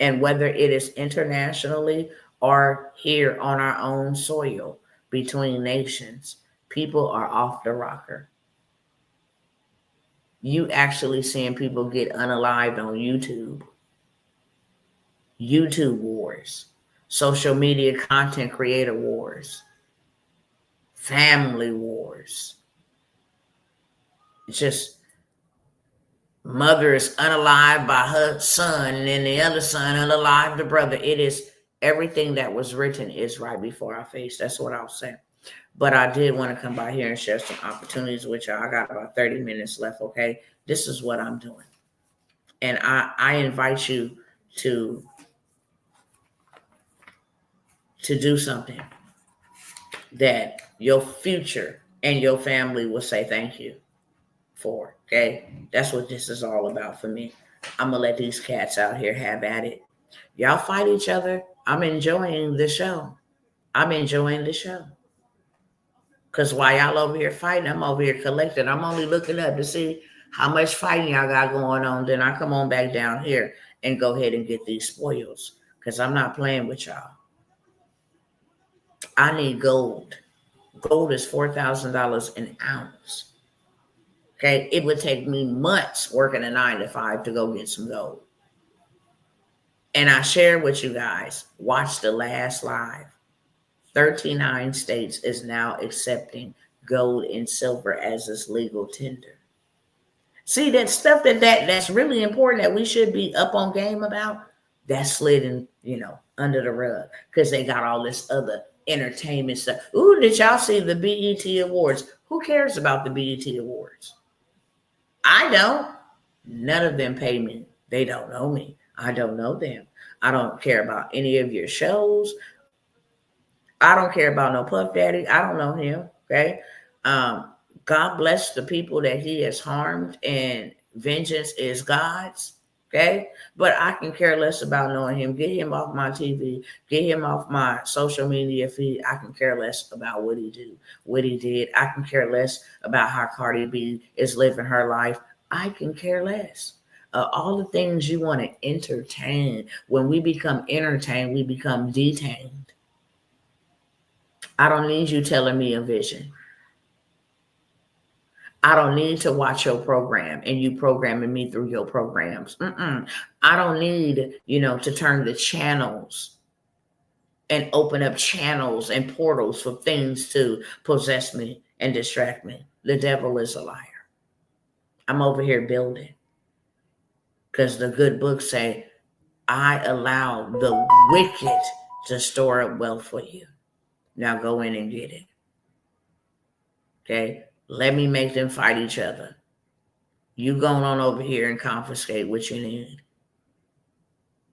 and whether it is internationally or here on our own soil between nations, people are off the rocker. You actually seeing people get unalived on YouTube wars, social media content creator wars, family wars. It's just mother is unalived by her son and then the other son unalived the brother. It is everything that was written is right before our face. That's what I'll say. But I did want to come by here and share some opportunities with y'all. I got about 30 minutes left, okay? This is what I'm doing. And I invite you to do something that your future and your family will say thank you for, okay? That's what this is all about for me. I'm going to let these cats out here have at it. Y'all fight each other. I'm enjoying the show. Because while y'all over here fighting, I'm over here collecting. I'm only looking up to see how much fighting y'all got going on. Then I come on back down here and go ahead and get these spoils. Because I'm not playing with y'all. I need gold. Gold is $4,000 an ounce. Okay, it would take me months working a 9 to 5 to go get some gold. And I share with you guys, watch the last live. 39 states is now accepting gold and silver as its legal tender. See, that stuff that's really important that we should be up on game about, that's slid in, under the rug because they got all this other entertainment stuff. Ooh, did y'all see the BET Awards? Who cares about the BET Awards? I don't. None of them pay me. They don't know me. I don't know them. I don't care about any of your shows. I don't care about no Puff Daddy. I don't know him. Okay. God bless the people that he has harmed, and vengeance is God's. Okay. But I can care less about knowing him. Get him off my TV. Get him off my social media feed. I can care less about what he did. I can care less about how Cardi B is living her life. I can care less. All the things you want to entertain. When we become entertained, we become detained. I don't need you telling me a vision. I don't need to watch your program and you programming me through your programs. I don't need, to turn the channels and open up channels and portals for things to possess me and distract me. The devil is a liar. I'm over here building because the good books say, I allow the wicked to store up wealth for you. Now go in and get it. Okay? Let me make them fight each other. You going on over here and confiscate what you need.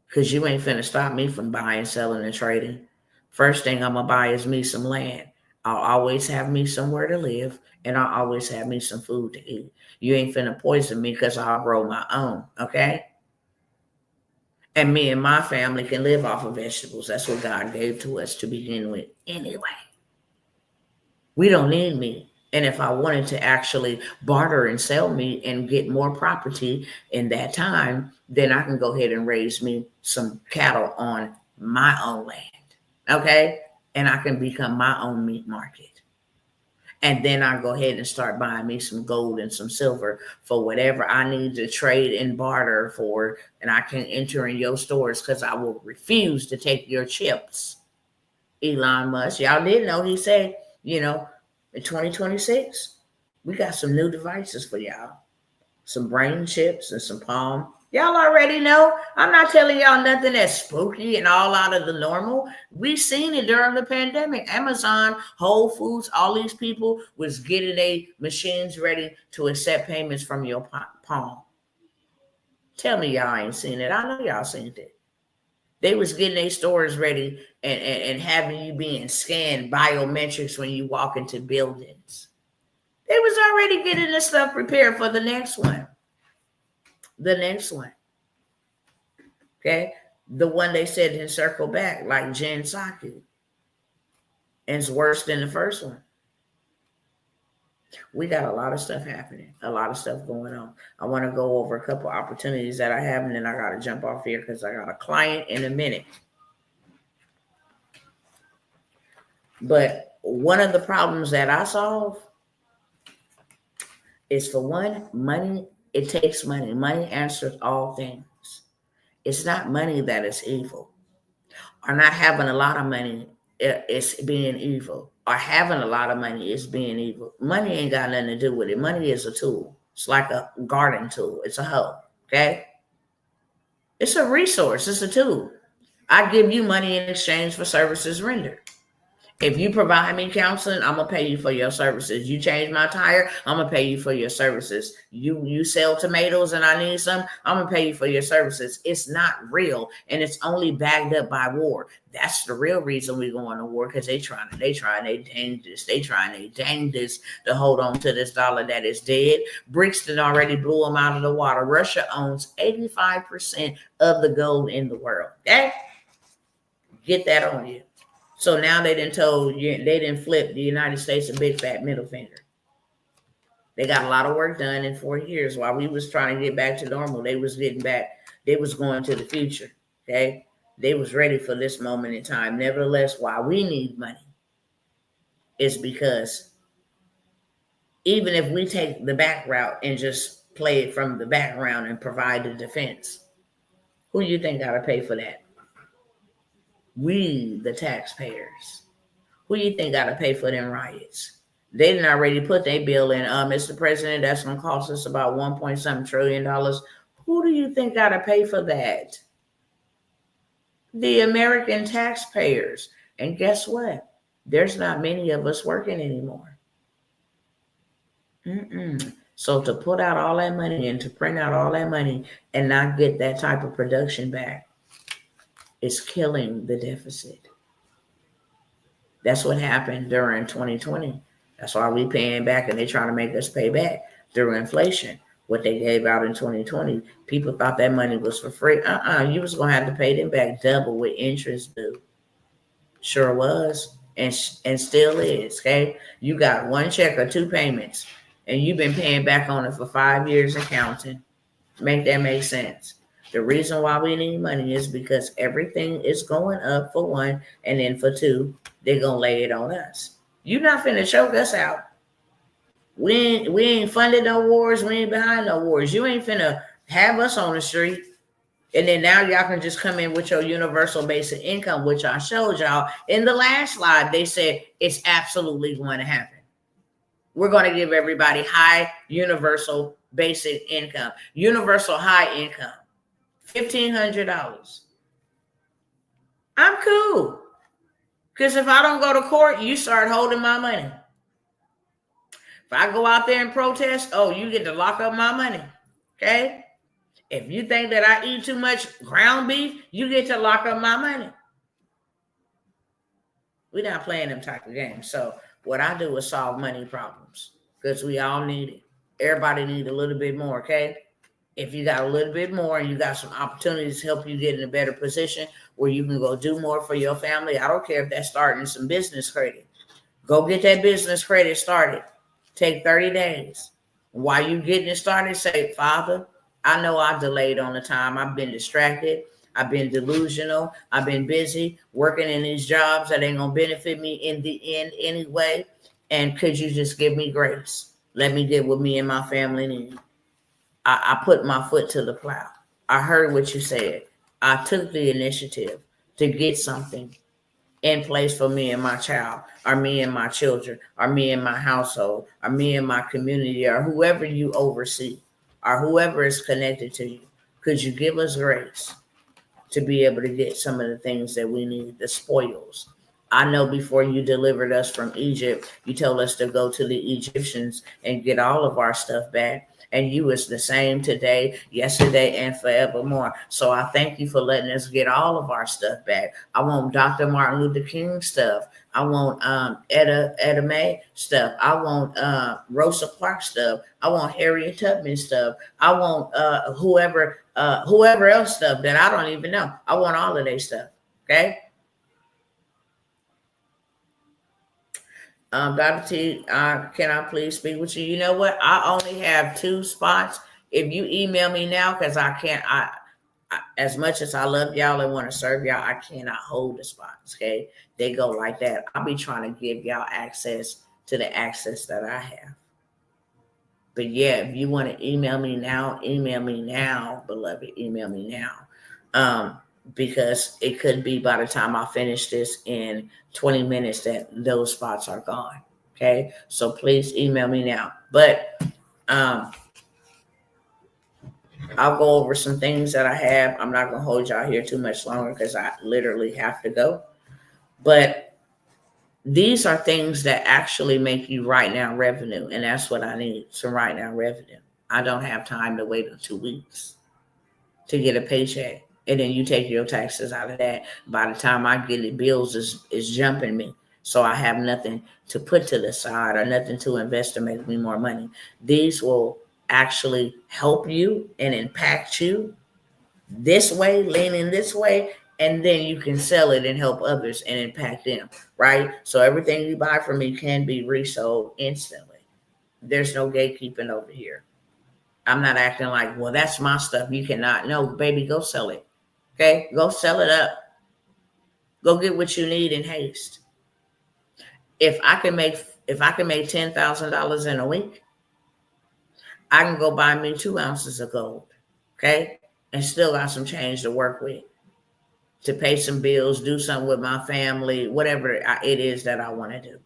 Because you ain't finna stop me from buying, selling, and trading. First thing I'm going to buy is me some land. I'll always have me somewhere to live, and I'll always have me some food to eat. You ain't finna poison me because I'll grow my own, okay? And me and my family can live off of vegetables. That's what God gave to us to begin with anyway. We don't need meat. And if I wanted to actually barter and sell meat and get more property in that time, then I can go ahead and raise me some cattle on my own land, okay? And I can become my own meat market. And then I go ahead and start buying me some gold and some silver for whatever I need to trade and barter for. And I can enter in your stores because I will refuse to take your chips. Elon Musk, y'all didn't know, he said, in 2026, we got some new devices for y'all. Some brain chips and some palm. Y'all already know. I'm not telling y'all nothing that's spooky and all out of the normal. We seen it during the pandemic. Amazon, Whole Foods, all these people was getting their machines ready to accept payments from your palm. Tell me y'all ain't seen it. I know y'all seen it. They was getting their stores ready and having you being scanned biometrics when you walk into buildings. They was already getting this stuff prepared for the next one. Okay? The one they said didn't circle back like Jen Psaki. And it's worse than the first one. We got a lot of stuff happening, a lot of stuff going on. I want to go over a couple opportunities that I have, and then I got to jump off here because I got a client in a minute. But one of the problems that I solve is, for one, money. It takes money. Money answers all things. It's not money that is evil. Or not having a lot of money is being evil. Or having a lot of money is being evil. Money ain't got nothing to do with it. Money is a tool. It's like a garden tool. It's a hoe, okay? It's a resource. It's a tool. I give you money in exchange for services rendered. If you provide me counseling, I'm gonna pay you for your services. You change my tire, I'm gonna pay you for your services. You sell tomatoes and I need some, I'm gonna pay you for your services. It's not real, and it's only backed up by war. That's the real reason we going to war, because they trying they dangest to hold on to this dollar that is dead. Brixton already blew them out of the water. Russia owns 85% of the gold in the world. Okay, get that on you. So now they didn't flip the United States a big fat middle finger. They got a lot of work done in 4 years. While we was trying to get back to normal, they was getting back. They was going to the future. Okay, they was ready for this moment in time. Nevertheless, why we need money is because even if we take the back route and just play it from the background and provide the defense, who do you think got to pay for that? We, the taxpayers. Who do you think got to pay for them riots? They didn't already put their bill in. Mr. President, that's going to cost us about $1.7 trillion. Who do you think got to pay for that? The American taxpayers. And guess what? There's not many of us working anymore. So to put out all that money and to print out all that money and not get that type of production back is killing the deficit. That's what happened during 2020. That's why we paying back, and they're trying to make us pay back through inflation. What they gave out in 2020, people thought that money was for free. You was going to have to pay them back double with interest due. Sure was, and still is, okay? You got one check or two payments, and you've been paying back on it for 5 years and counting. Make that make sense? The reason why we need money is because everything is going up, for one, and then for two, they're going to lay it on us. You're not finna choke us out. We ain't funded no wars. We ain't behind no wars. You ain't finna have us on the street. And then now y'all can just come in with your universal basic income, which I showed y'all in the last slide. They said it's absolutely going to happen. We're going to give everybody high universal basic income, universal high income. $1,500. I'm cool. Because if I don't go to court, you start holding my money. If I go out there and protest, you get to lock up my money. Okay? If you think that I eat too much ground beef, you get to lock up my money. We're not playing them type of games. So what I do is solve money problems, because we all need it. Everybody needs a little bit more, okay? If you got a little bit more and you got some opportunities to help you get in a better position where you can go do more for your family, I don't care if that's starting some business credit. Go get that business credit started. Take 30 days. While you getting it started, say, Father, I know I delayed on the time. I've been distracted. I've been delusional. I've been busy working in these jobs that ain't going to benefit me in the end anyway. And could you just give me grace? Let me get what me and my family need. I put my foot to the plow. I heard what you said. I took the initiative to get something in place for me and my child, or me and my children, or me and my household, or me and my community, or whoever you oversee, or whoever is connected to you. Could you give us grace to be able to get some of the things that we need, the spoils? I know before you delivered us from Egypt, you told us to go to the Egyptians and get all of our stuff back. And you is the same today, yesterday, and forevermore. So I thank you for letting us get all of our stuff back. I want Dr. Martin Luther King stuff. I want Etta Mae stuff. I want Rosa Parks stuff. I want Harriet Tubman stuff. I want whoever else stuff that I don't even know. I want all of their stuff. Okay. Dr. T, can I please speak with you? You know what? I only have 2 spots. If you email me now, because I can't, as much as I love y'all and want to serve y'all, I cannot hold the spots, okay? They go like that. I'll be trying to give y'all access to the access that I have. But yeah, if you want to email me now, beloved, email me now. Because it could be by the time I finish this in 20 minutes that those spots are gone. Okay. So please email me now. But I'll go over some things that I have. I'm not going to hold y'all here too much longer because I literally have to go. But these are things that actually make you right now revenue. And that's what I need, some right now revenue. I don't have time to wait 2 weeks to get a paycheck. And then you take your taxes out of that. By the time I get it, bills is jumping me. So I have nothing to put to the side or nothing to invest to make me more money. These will actually help you and impact you this way, leaning this way, and then you can sell it and help others and impact them, right? So everything you buy from me can be resold instantly. There's no gatekeeping over here. I'm not acting like, well, that's my stuff. You cannot. No, baby, go sell it. Okay? Go sell it up. Go get what you need in haste. If I can make $10,000 in a week, I can go buy me 2 ounces of gold. Okay? And still got some change to work with, to pay some bills, do something with my family, whatever it is that I want to do.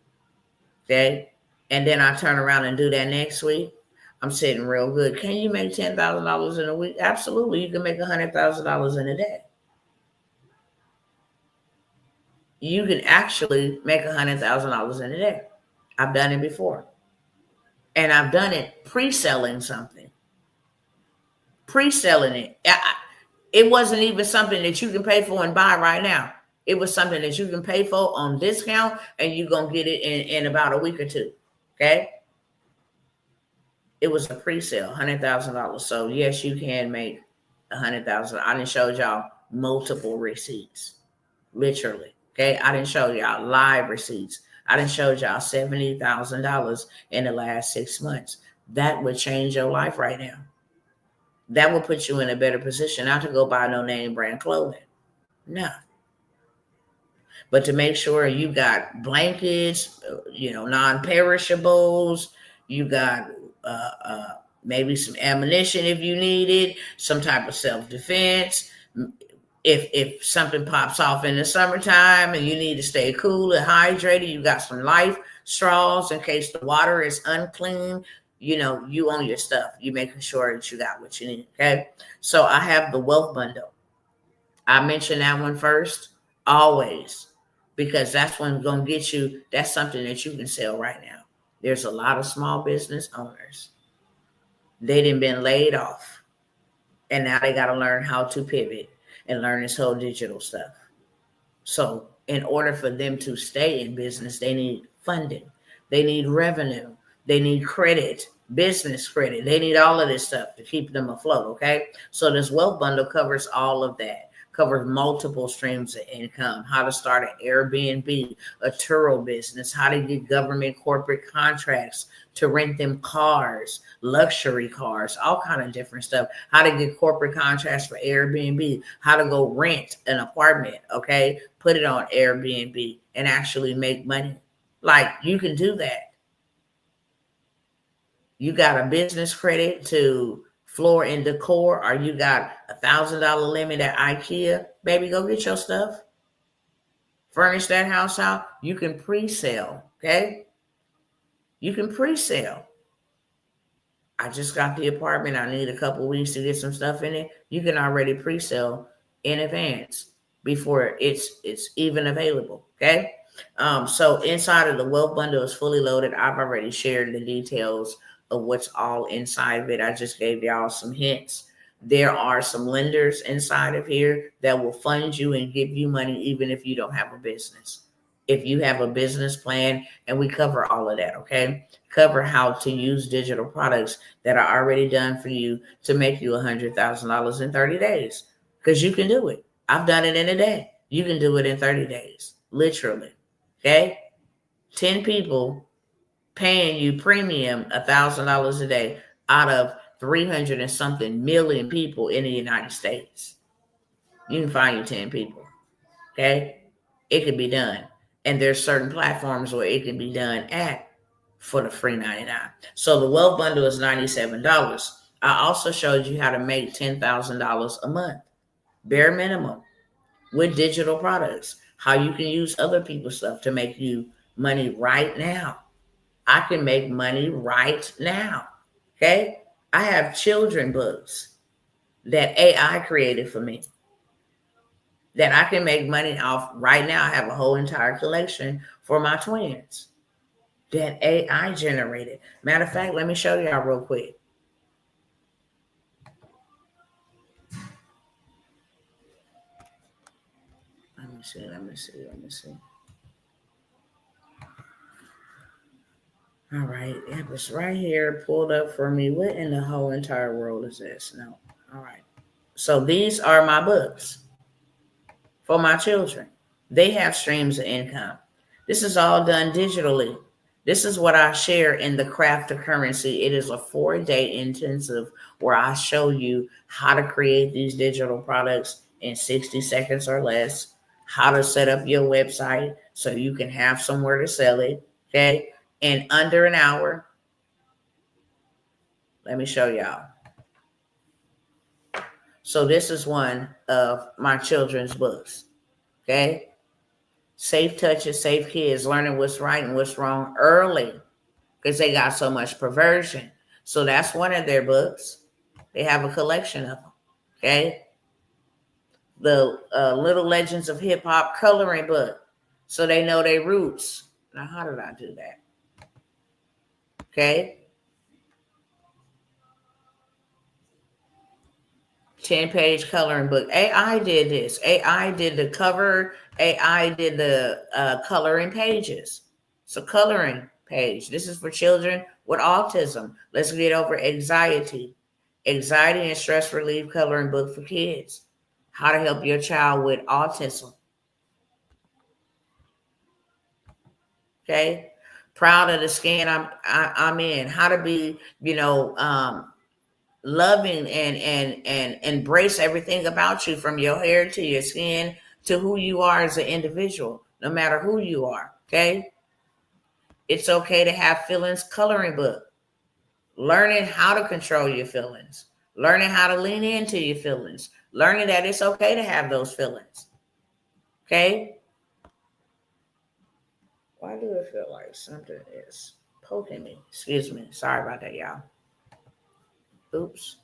Okay? And then I turn around and do that next week. I'm sitting real good. Can you make $10,000 in a week? Absolutely. You can make $100,000 in a day. You can actually make $100,000 in a day. I've done it before. And I've done it pre-selling something. Pre-selling it. It wasn't even something that you can pay for and buy right now. It was something that you can pay for on discount, and you're going to get it in about a week or two. Okay? It was a pre-sale, $100,000. So yes, you can make $100,000. I done showed y'all multiple receipts, literally. Okay, I done showed y'all live receipts. I done showed y'all $70,000 in the last 6 months. That would change your life right now. That will put you in a better position, not to go buy no name brand clothing. No. But to make sure you got blankets, non-perishables, you got maybe some ammunition if you need it, some type of self-defense. If something pops off in the summertime and you need to stay cool and hydrated, you got some life straws in case the water is unclean. You own your stuff. You making sure that you got what you need. Okay. So I have the wealth bundle. I mentioned that one first, always, because that's what's going to get you. That's something that you can sell right now. There's a lot of small business owners. They done been laid off, and now they got to learn how to pivot and learn this whole digital stuff. So in order for them to stay in business, they need funding. They need revenue. They need credit, business credit. They need all of this stuff to keep them afloat, okay? So this wealth bundle covers all of that. Covers multiple streams of income, how to start an Airbnb, a Turo business, how to get government corporate contracts to rent them cars, luxury cars, all kind of different stuff, how to get corporate contracts for Airbnb, how to go rent an apartment, okay, put it on Airbnb and actually make money. Like, you can do that. You got a business credit to floor and decor, or you got $1,000 limit at IKEA, baby, go get your stuff. Furnish that house out. You can pre-sale, okay? You can pre-sale. I just got the apartment. I need a couple weeks to get some stuff in it. You can already pre-sale in advance before it's even available, okay? So inside of the wealth bundle is fully loaded. I've already shared the details of what's all inside of it. I just gave y'all some hints. There are some lenders inside of here that will fund you and give you money even if you don't have a business. If you have a business plan, and we cover all of that, okay? Cover how to use digital products that are already done for you to make you $100,000 in 30 days. Because you can do it. I've done it in a day. You can do it in 30 days, literally, okay? 10 people paying you premium $1,000 a day out of 300 and something million people in the United States. You can find your 10 people. Okay? It can be done. And there's certain platforms where it can be done at for the free 99. So the wealth bundle is $97. I also showed you how to make $10,000 a month, bare minimum, with digital products. How you can use other people's stuff to make you money right now. I can make money right now. Okay? I have children books that AI created for me that I can make money off right now. I have a whole entire collection for my twins that AI generated. Matter of fact, let me show y'all real quick. Let me see. All right, it was right here pulled up for me. What in the whole entire world is this? No. All right. So these are my books for my children. They have streams of income. This is all done digitally. This is what I share in the Craft of Currency. It is a 4-day intensive where I show you how to create these digital products in 60 seconds or less, how to set up your website so you can have somewhere to sell it, okay, in under an hour. Let me show y'all. So this is one of my children's books, okay? Safe Touches, Safe Kids, learning what's right and what's wrong early because they got so much perversion. So that's one of their books. They have a collection of them, okay? The Little Legends of Hip Hop coloring book so they know their roots. Now, how did I do that? Okay? 10-page coloring book. AI did this. AI did the cover. AI did the coloring pages. So coloring page. This is for children with autism. Let's get over anxiety. Anxiety and stress relief coloring book for kids. How to help your child with autism. Okay. Proud of the skin I'm in. How to be, loving and embrace everything about you, from your hair to your skin to who you are as an individual, no matter who you are. Okay. It's okay to have feelings coloring book. Learning how to control your feelings. Learning how to lean into your feelings. Learning that it's okay to have those feelings. Okay. Why do I feel like something is poking me? Excuse me. Sorry about that, y'all. Oops.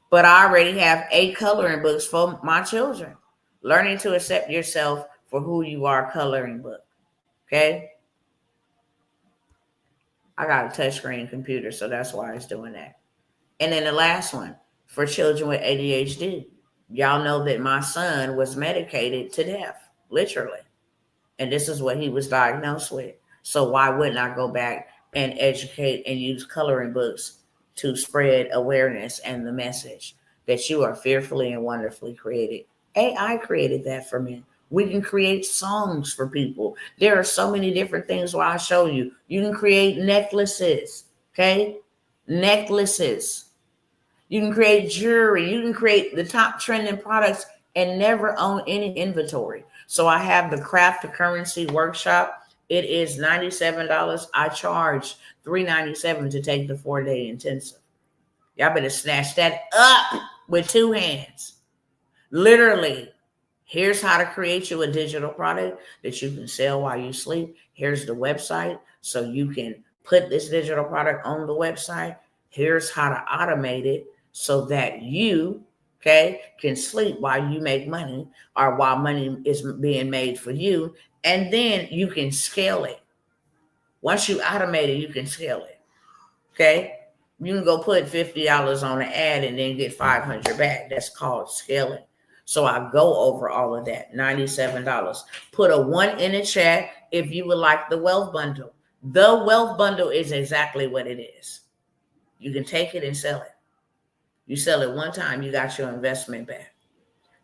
But I already have 8 coloring books for my children. Learning to accept yourself for who you are coloring book. Okay. I got a touchscreen computer, so that's why it's doing that. And then the last one for children with ADHD. Y'all know that my son was medicated to death, literally. And this is what he was diagnosed with. So why wouldn't I go back and educate and use coloring books to spread awareness and the message that you are fearfully and wonderfully created? AI created that for me. We can create songs for people. There are so many different things where I show you. You can create necklaces, okay? Necklaces. You can create jewelry. You can create the top trending products and never own any inventory. So I have the Craft of Currency workshop. It is $97. I charge $397 to take the 4-day intensive. Y'all better snatch that up with 2 hands. Literally, here's how to create you a digital product that you can sell while you sleep. Here's the website so you can put this digital product on the website. Here's how to automate it so that you, okay, can sleep while you make money or while money is being made for you. And then you can scale it. Once you automate it, you can scale it. Okay. You can go put $50 on an ad and then get $500 back. That's called scaling. So I go over all of that. $97. Put a 1 in the chat if you would like the wealth bundle. The wealth bundle is exactly what it is. You can take it and sell it. You sell it 1 time, you got your investment back.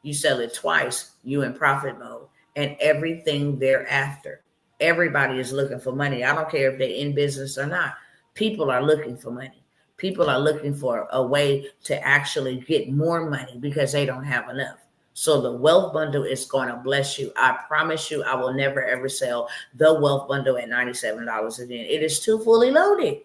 You sell it twice, you in profit mode, and everything thereafter. Everybody is looking for money. I don't care if they're in business or not. People are looking for money. People are looking for a way to actually get more money because they don't have enough. So the wealth bundle is going to bless you. I promise you, I will never, ever sell the wealth bundle at $97 again. It is too fully loaded.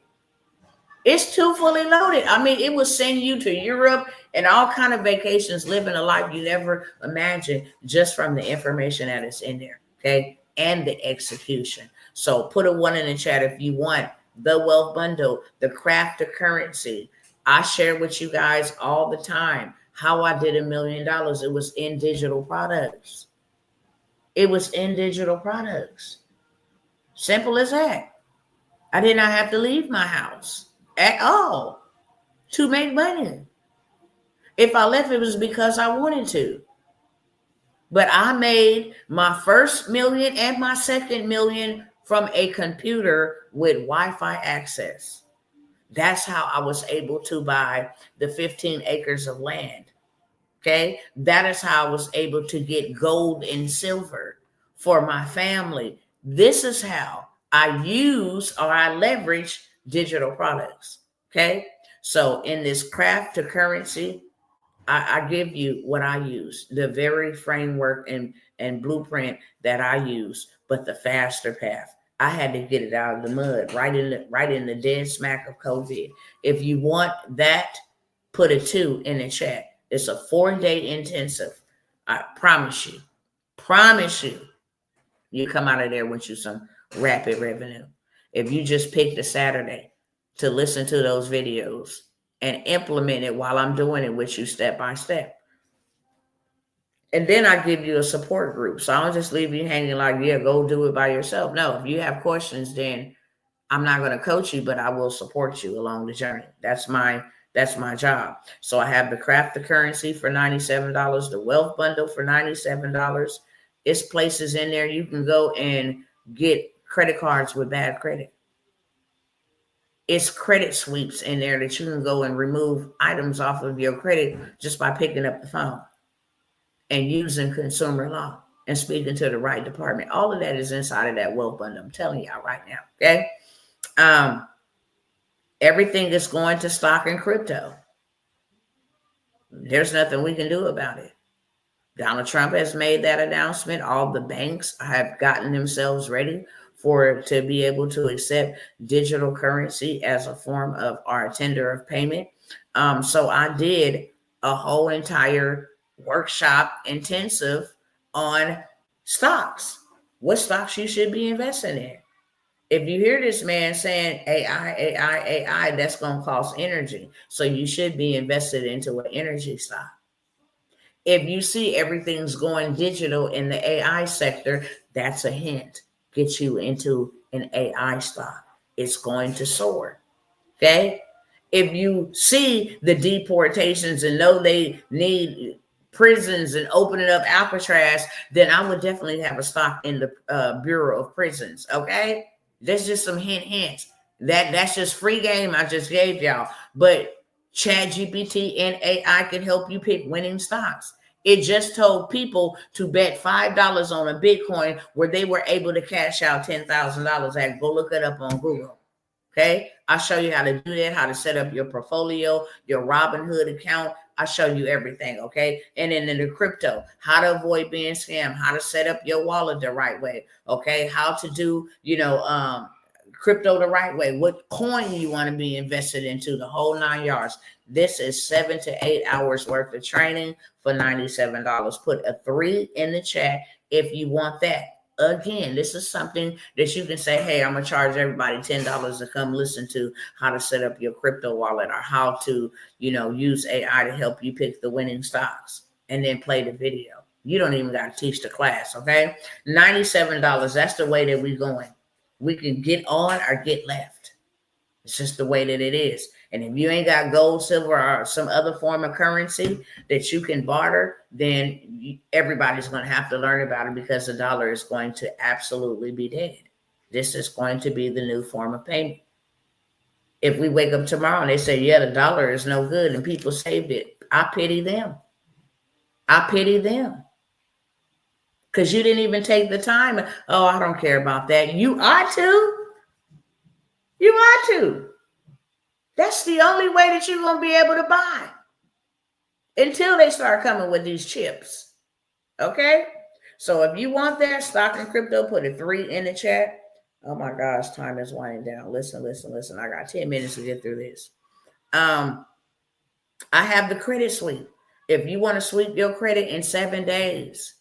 It's too fully loaded. I mean, it will send you to Europe and all kind of vacations, living a life you never imagined just from the information that is in there, okay, and the execution. So put a 1 in the chat if you want the wealth bundle, the Craft of Currency, I share with you guys all the time how I did $1 million. It was in digital products. It was in digital products. Simple as that. I did not have to leave my house at all to make money. If I left, it was because I wanted to. But I made my first million and my second million from a computer with Wi-Fi access. That's how I was able to buy the 15 acres of land. Okay. That is how I was able to get gold and silver for my family. This is how I use or I leverage digital products. Okay. So in this craft to currency, I give you what I use, the very framework and blueprint that I use, but the faster path. I had to get it out of the mud, right in the dead smack of COVID. If you want that, put a 2 in the chat. It's a 4-day intensive. I promise you, you come out of there with you some rapid revenue. If you just picked a Saturday to listen to those videos and implement it while I'm doing it with you step by step. And then I give you a support group. So I don't just leave you hanging like, yeah, go do it by yourself. No, if you have questions, then I'm not going to coach you, but I will support you along the journey. That's my job. So I have the craft the currency for $97, the wealth bundle for $97. It's places in there you can go and get credit cards with bad credit. It's credit sweeps in there that you can go and remove items off of your credit just by picking up the phone and using consumer law and speaking to the right department. All of that is inside of that wealth bundle. I'm telling y'all right now. Okay. Everything is going to stock and crypto. There's nothing we can do about it. Donald Trump has made that announcement. All the banks have gotten themselves ready to be able to accept digital currency as a form of our tender of payment. So I did a whole entire workshop intensive on stocks. What stocks you should be investing in. If you hear this man saying AI, that's going to cost energy. So you should be invested into an energy stock. If you see everything's going digital in the AI sector, that's a hint. Get you into an AI stock. It's going to soar. Okay? If you see the deportations and know they need prisons and opening up Alcatraz, then I would definitely have a stock in the Bureau of Prisons. Okay? That's just some hints. That's just free game I just gave y'all. But ChatGPT and AI can help you pick winning stocks. It just told people to bet $5 on a Bitcoin where they were able to cash out $10,000. Go look it up on Google. Okay. I'll show you how to do that, how to set up your portfolio, your Robinhood account. I'll show you everything. Okay. And then in the crypto, how to avoid being scammed, how to set up your wallet the right way. Okay. How to do, crypto the right way, what coin you want to be invested into, the whole 9 yards. This is 7 to 8 hours worth of training for $97. Put a 3 in the chat if you want that. Again, this is something that you can say, hey, I'm going to charge everybody $10 to come listen to how to set up your crypto wallet or how to, use AI to help you pick the winning stocks and then play the video. You don't even got to teach the class, okay? $97, that's the way that we're going. We can get on or get left. It's just the way that it is. And if you ain't got gold, silver, or some other form of currency that you can barter, then everybody's going to have to learn about it because the dollar is going to absolutely be dead. This is going to be the new form of payment. If we wake up tomorrow and they say, yeah, the dollar is no good and people saved it, I pity them. I pity them. Because you didn't even take the time. Oh, I don't care about that. You ought to. You ought to. That's the only way that you're going to be able to buy. Until they start coming with these chips. Okay? So if you want that, stock and crypto, put a 3 in the chat. Oh my gosh, time is winding down. Listen. I got 10 minutes to get through this. I have the credit sweep. If you want to sweep your credit in 7 days,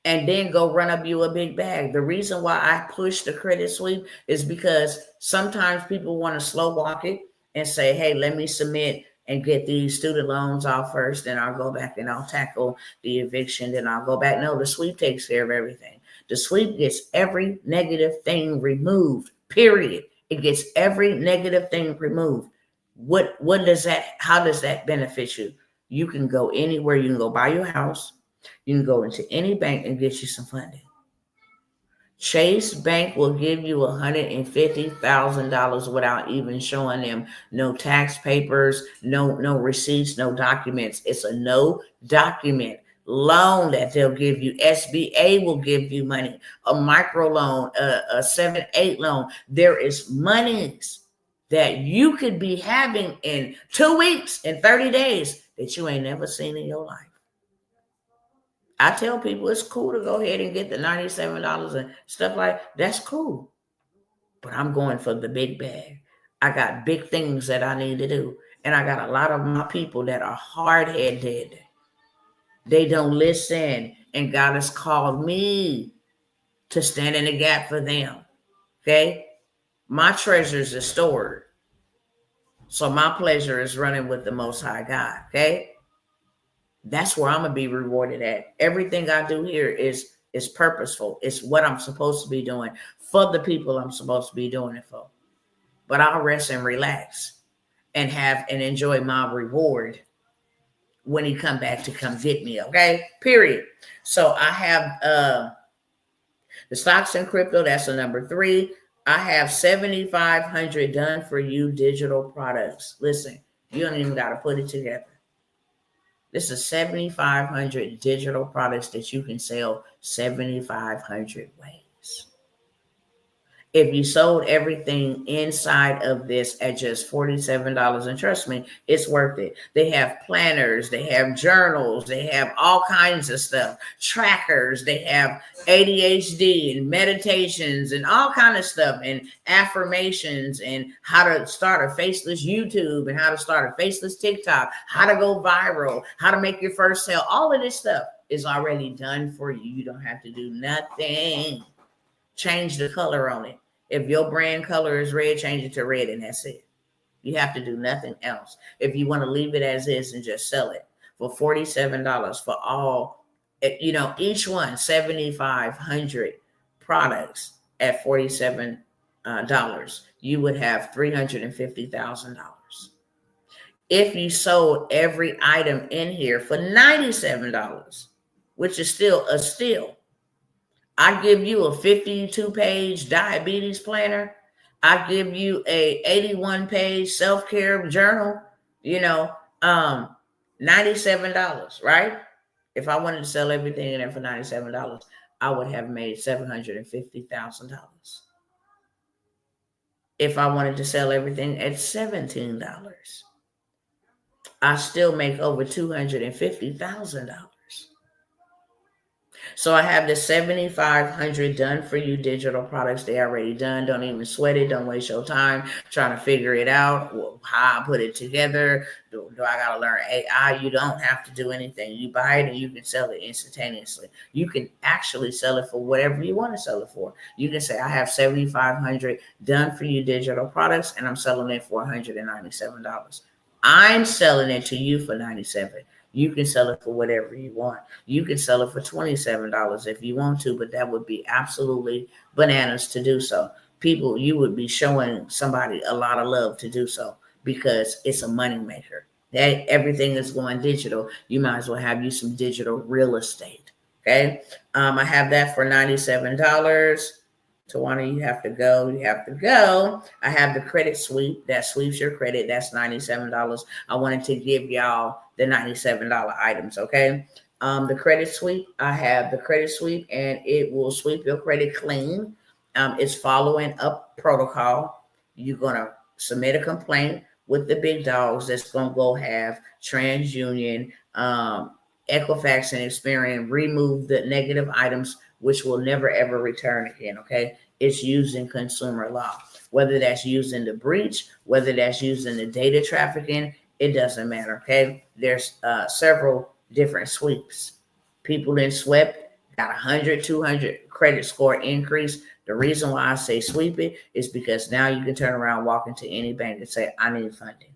and then go run up you a big bag. The reason why I push the credit sweep is because sometimes people want to slow walk it and say, hey, let me submit and get these student loans off first, then I'll go back and I'll tackle the eviction, then I'll go back. No, the sweep takes care of everything. The sweep gets every negative thing removed, period. It gets every negative thing removed. What does that, how does that benefit you? You can go anywhere. You can go buy your house. You can go into any bank and get you some funding. Chase Bank will give you $150,000 without even showing them no tax papers, no receipts, no documents. It's a no document loan that they'll give you. SBA will give you money, a micro loan, a 7-8 loan. There is monies that you could be having in 2 weeks, in 30 days that you ain't never seen in your life. I tell people it's cool to go ahead and get the $97 and stuff like that's cool. But I'm going for the big bag. I got big things that I need to do. And I got a lot of my people that are hard-headed. They don't listen. And God has called me to stand in the gap for them. Okay? My treasures are stored. So my pleasure is running with the Most High God. Okay? That's where I'm going to be rewarded at. Everything I do here is purposeful. It's what I'm supposed to be doing for the people I'm supposed to be doing it for. But I'll rest and relax and have and enjoy my reward when he come back to come get me. Okay, period. So I have the stocks and crypto. That's the number 3. I have 7,500 done for you digital products. Listen, you don't even got to put it together. This is 7,500 digital products that you can sell 7,500 ways. If you sold everything inside of this at just $47, and trust me, it's worth it. They have planners, they have journals, they have all kinds of stuff, trackers, they have ADHD and meditations and all kinds of stuff, and affirmations, and how to start a faceless YouTube, and how to start a faceless TikTok, how to go viral, how to make your first sale. All of this stuff is already done for you. You don't have to do nothing. Change the color on it. If your brand color is red, change it to red, and that's it. You have to do nothing else. If you want to leave it as is and just sell it for $47 for all, each one, 7,500 products at $47, you would have $350,000. If you sold every item in here for $97, which is still a steal, I give you a 52-page diabetes planner. I give you a 81-page self-care journal, $97, right? If I wanted to sell everything in there for $97, I would have made $750,000. If I wanted to sell everything at $17, I still make over $250,000. So I have the 7,500 done for you digital products. They already done. Don't even sweat it. Don't waste your time trying to figure it out. How I put it together. Do I got to learn AI? You don't have to do anything. You buy it and you can sell it instantaneously. You can actually sell it for whatever you want to sell it for. You can say, I have 7,500 done for you digital products, and I'm selling it for $197. I'm selling it to you for $97. You can sell it for whatever you want. You can sell it for $27 if you want to, but that would be absolutely bananas to do so. People, you would be showing somebody a lot of love to do so because it's a moneymaker. Everything is going digital. You might as well have you some digital real estate. Okay. I have that for $97. Tawana, you have to go. You have to go. I have the credit sweep that sweeps your credit. That's $97. I wanted to give y'all the $97 items. Okay. The credit sweep, I have the credit sweep, and it will sweep your credit clean. It's following up protocol. You're going to submit a complaint with the big dogs that's going to go have TransUnion, Equifax, and Experian remove the negative items, which will never ever return again. Okay. It's using consumer law, whether that's using the breach, whether that's using the data trafficking, it doesn't matter. Okay. There's several different sweeps. People in swept got 100, 200 credit score increase. The reason why I say sweep it is because now you can turn around, walk into any bank and say, I need funding.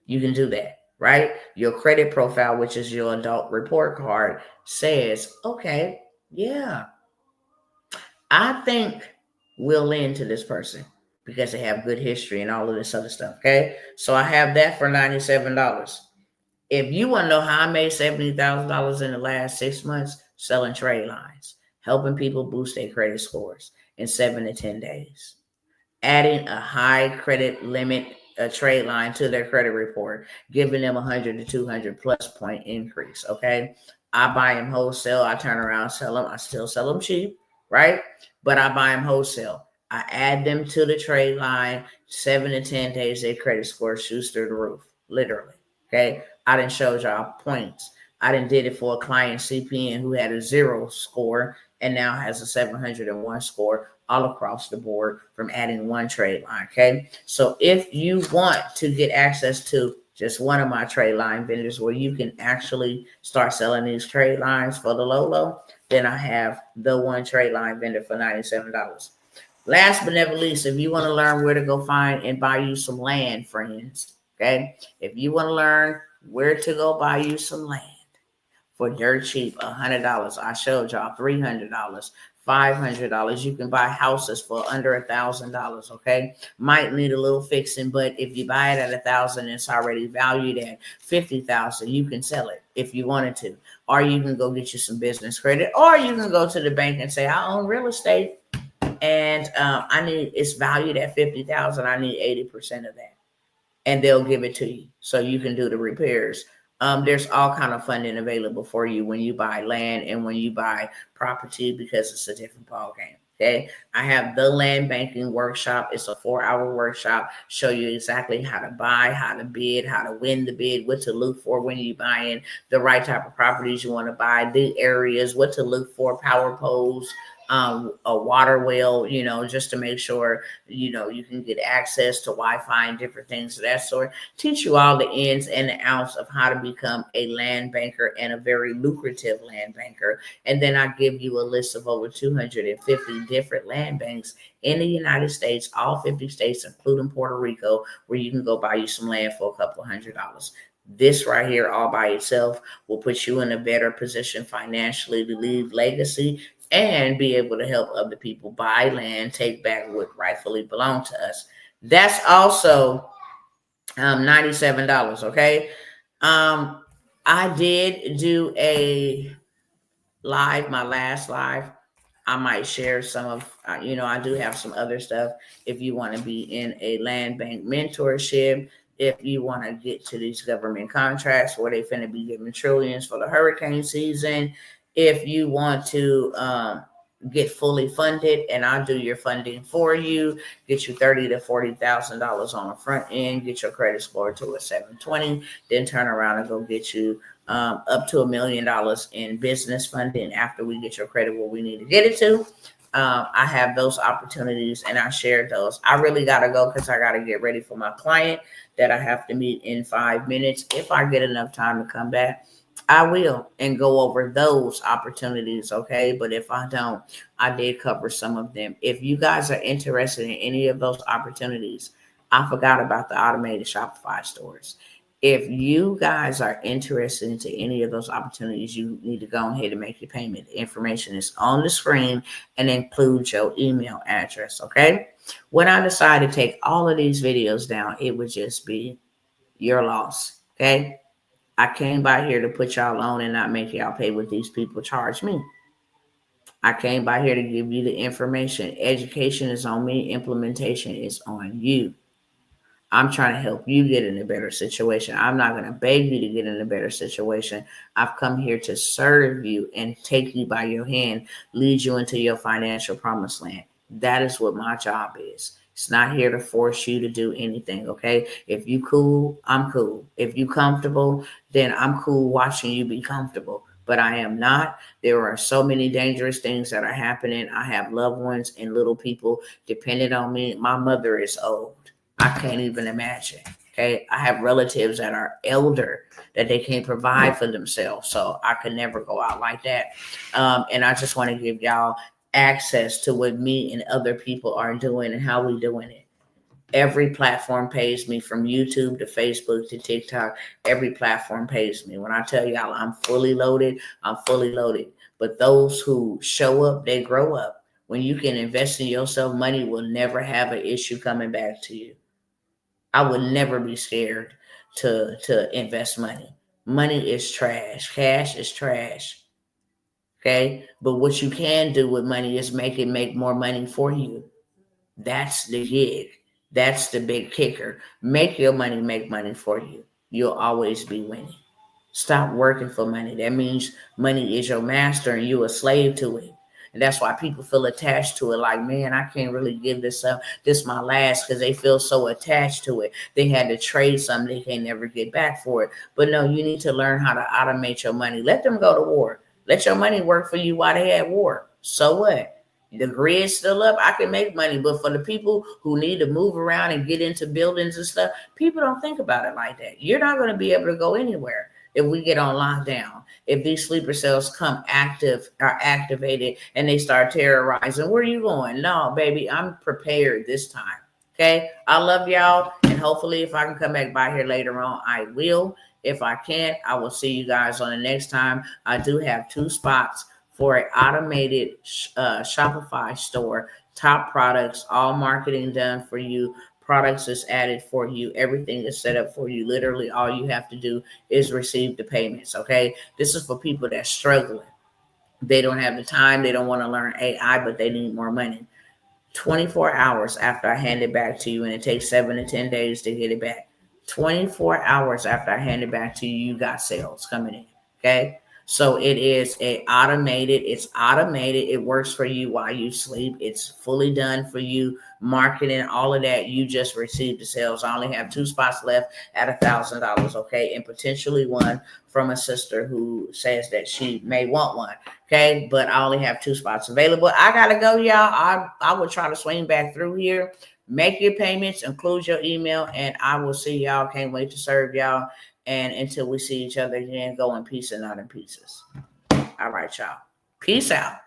You can do that, right? Your credit profile, which is your adult report card, says, okay, yeah, I think we'll lend to this person because they have good history and all of this other stuff, okay? So I have that for $97. If you want to know how I made $70,000 in the last 6 months, selling trade lines, helping people boost their credit scores in 7 to 10 days, adding a high credit limit trade line to their credit report, giving them 100 to 200 plus point increase. Okay. I buy them wholesale. I turn around, sell them. I still sell them cheap, right? But I buy them wholesale. I add them to the trade line, 7 to 10 days, their credit score shoots through the roof, literally. Okay. I didn't show y'all points. I didn't did it for a client CPN who had a 0 score and now has a 701 score all across the board from adding one trade line. Okay. So if you want to get access to just one of my trade line vendors where you can actually start selling these trade lines for the low, then I have the one trade line vendor for $97. Last but never least, if you want to learn where to go find and buy you some land, friends, okay? If you want to learn where to go buy you some land for dirt cheap, $100. I showed y'all $300, $500. You can buy houses for under $1,000. Okay, might need a little fixing, but if you buy it at $1,000, it's already valued at $50,000. You can sell it if you wanted to, or you can go get you some business credit, or you can go to the bank and say, I own real estate, and it's valued at $50,000. I need 80% of that, and they'll give it to you so you can do the repairs. There's all kind of funding available for you when you buy land and when you buy property because it's a different ball game. Okay, I have the land banking workshop. It's a 4-hour workshop. Show you exactly how to buy, how to bid, how to win the bid, what to look for when you're buying the right type of properties you want to buy, the areas, what to look for, power poles, a water well, just to make sure, you can get access to Wi-Fi and different things of that sort. Teach you all the ins and the outs of how to become a land banker and a very lucrative land banker. And then I give you a list of over 250 different land banks in the United States, all 50 states, including Puerto Rico, where you can go buy you some land for a couple $100. This right here all by itself will put you in a better position financially to leave legacy and be able to help other people buy land, take back what rightfully belonged to us. That's also $97, okay? I did do a live, my last live. I might share some of, I do have some other stuff. If you want to be in a land bank mentorship, if you want to get to these government contracts where they finna be giving trillions for the hurricane season, if you want to get fully funded and I'll do your funding for you, get you $30,000 to $40,000 on the front end, get your credit score to a 720, then turn around and go get you up to $1 million in business funding after we get your credit where we need to get it to. I have those opportunities and I share those. I really got to go because I got to get ready for my client that I have to meet in 5 minutes. If I get enough time to come back, I will and go over those opportunities, okay? But if I don't, I did cover some of them. If you guys are interested in any of those opportunities, I forgot about the automated Shopify stores. If you guys are interested into any of those opportunities, you need to go ahead and make your payment. The information is on the screen and include your email address, okay? When I decide to take all of these videos down, it would just be your loss, okay? I came by here to put y'all on and not make y'all pay what these people charge me. I came by here to give you the information. Education is on me. Implementation is on you. I'm trying to help you get in a better situation. I'm not going to beg you to get in a better situation. I've come here to serve you and take you by your hand, lead you into your financial promised land. That is what my job is. It's not here to force you to do anything, okay? If you cool, I'm cool. If you comfortable, then I'm cool watching you be comfortable. But I am not. There are so many dangerous things that are happening. I have loved ones and little people dependent on me. My mother is old. I can't even imagine. Okay. I have relatives that are elder that they can't provide for themselves. So I could never go out like that. And I just want to give y'all access to what me and other people are doing and how we doing it. Every platform pays me, from YouTube to Facebook to TikTok. Every platform pays me. When I tell y'all I'm fully loaded, I'm fully loaded. But those who show up, they grow up. When you can invest in yourself, money will never have an issue coming back to you. I would never be scared to invest money. Money is trash. Cash is trash. Okay? But what you can do with money is make more money for you. That's the gig. That's the big kicker. Make your money make money for you. You'll always be winning. Stop working for money. That means money is your master and you're a slave to it. And that's why people feel attached to it. Like, man, I can't really give this up. This is my last, because they feel so attached to it. They had to trade something they can never get back for it. But no, you need to learn how to automate your money. Let them go to war. Let your money work for you while they at war. So what? The grid's still up. I can make money. But for the people who need to move around and get into buildings and stuff, people don't think about it like that. You're not going to be able to go anywhere if we get on lockdown. If these sleeper cells come activated and they start terrorizing, where are you going? No, baby, I'm prepared this time. Okay. I love y'all. And hopefully if I can come back by here later on, I will. If I can't, I will see you guys on the next time. I do have 2 spots for an automated Shopify store. Top products, all marketing done for you. Products is added for you. Everything is set up for you. Literally, all you have to do is receive the payments, okay? This is for people that's struggling. They don't have the time. They don't want to learn AI, but they need more money. 24 hours after I hand it back to you, and it takes 7 to 10 days to get it back. 24 hours after I hand it back to you, you got sales coming in, okay? So it is automated. It's automated. It works for you while you sleep. It's fully done for you. Marketing, all of that. You just received the sales. I only have 2 spots left at $1,000, okay? And potentially one from a sister who says that she may want one, okay? But I only have 2 spots available. I gotta go, y'all. I will try to swing back through here. Make your payments, include your email, and I will see y'all. Can't wait to serve y'all. And until we see each other again, go in peace and not in pieces. All right, y'all. Peace out.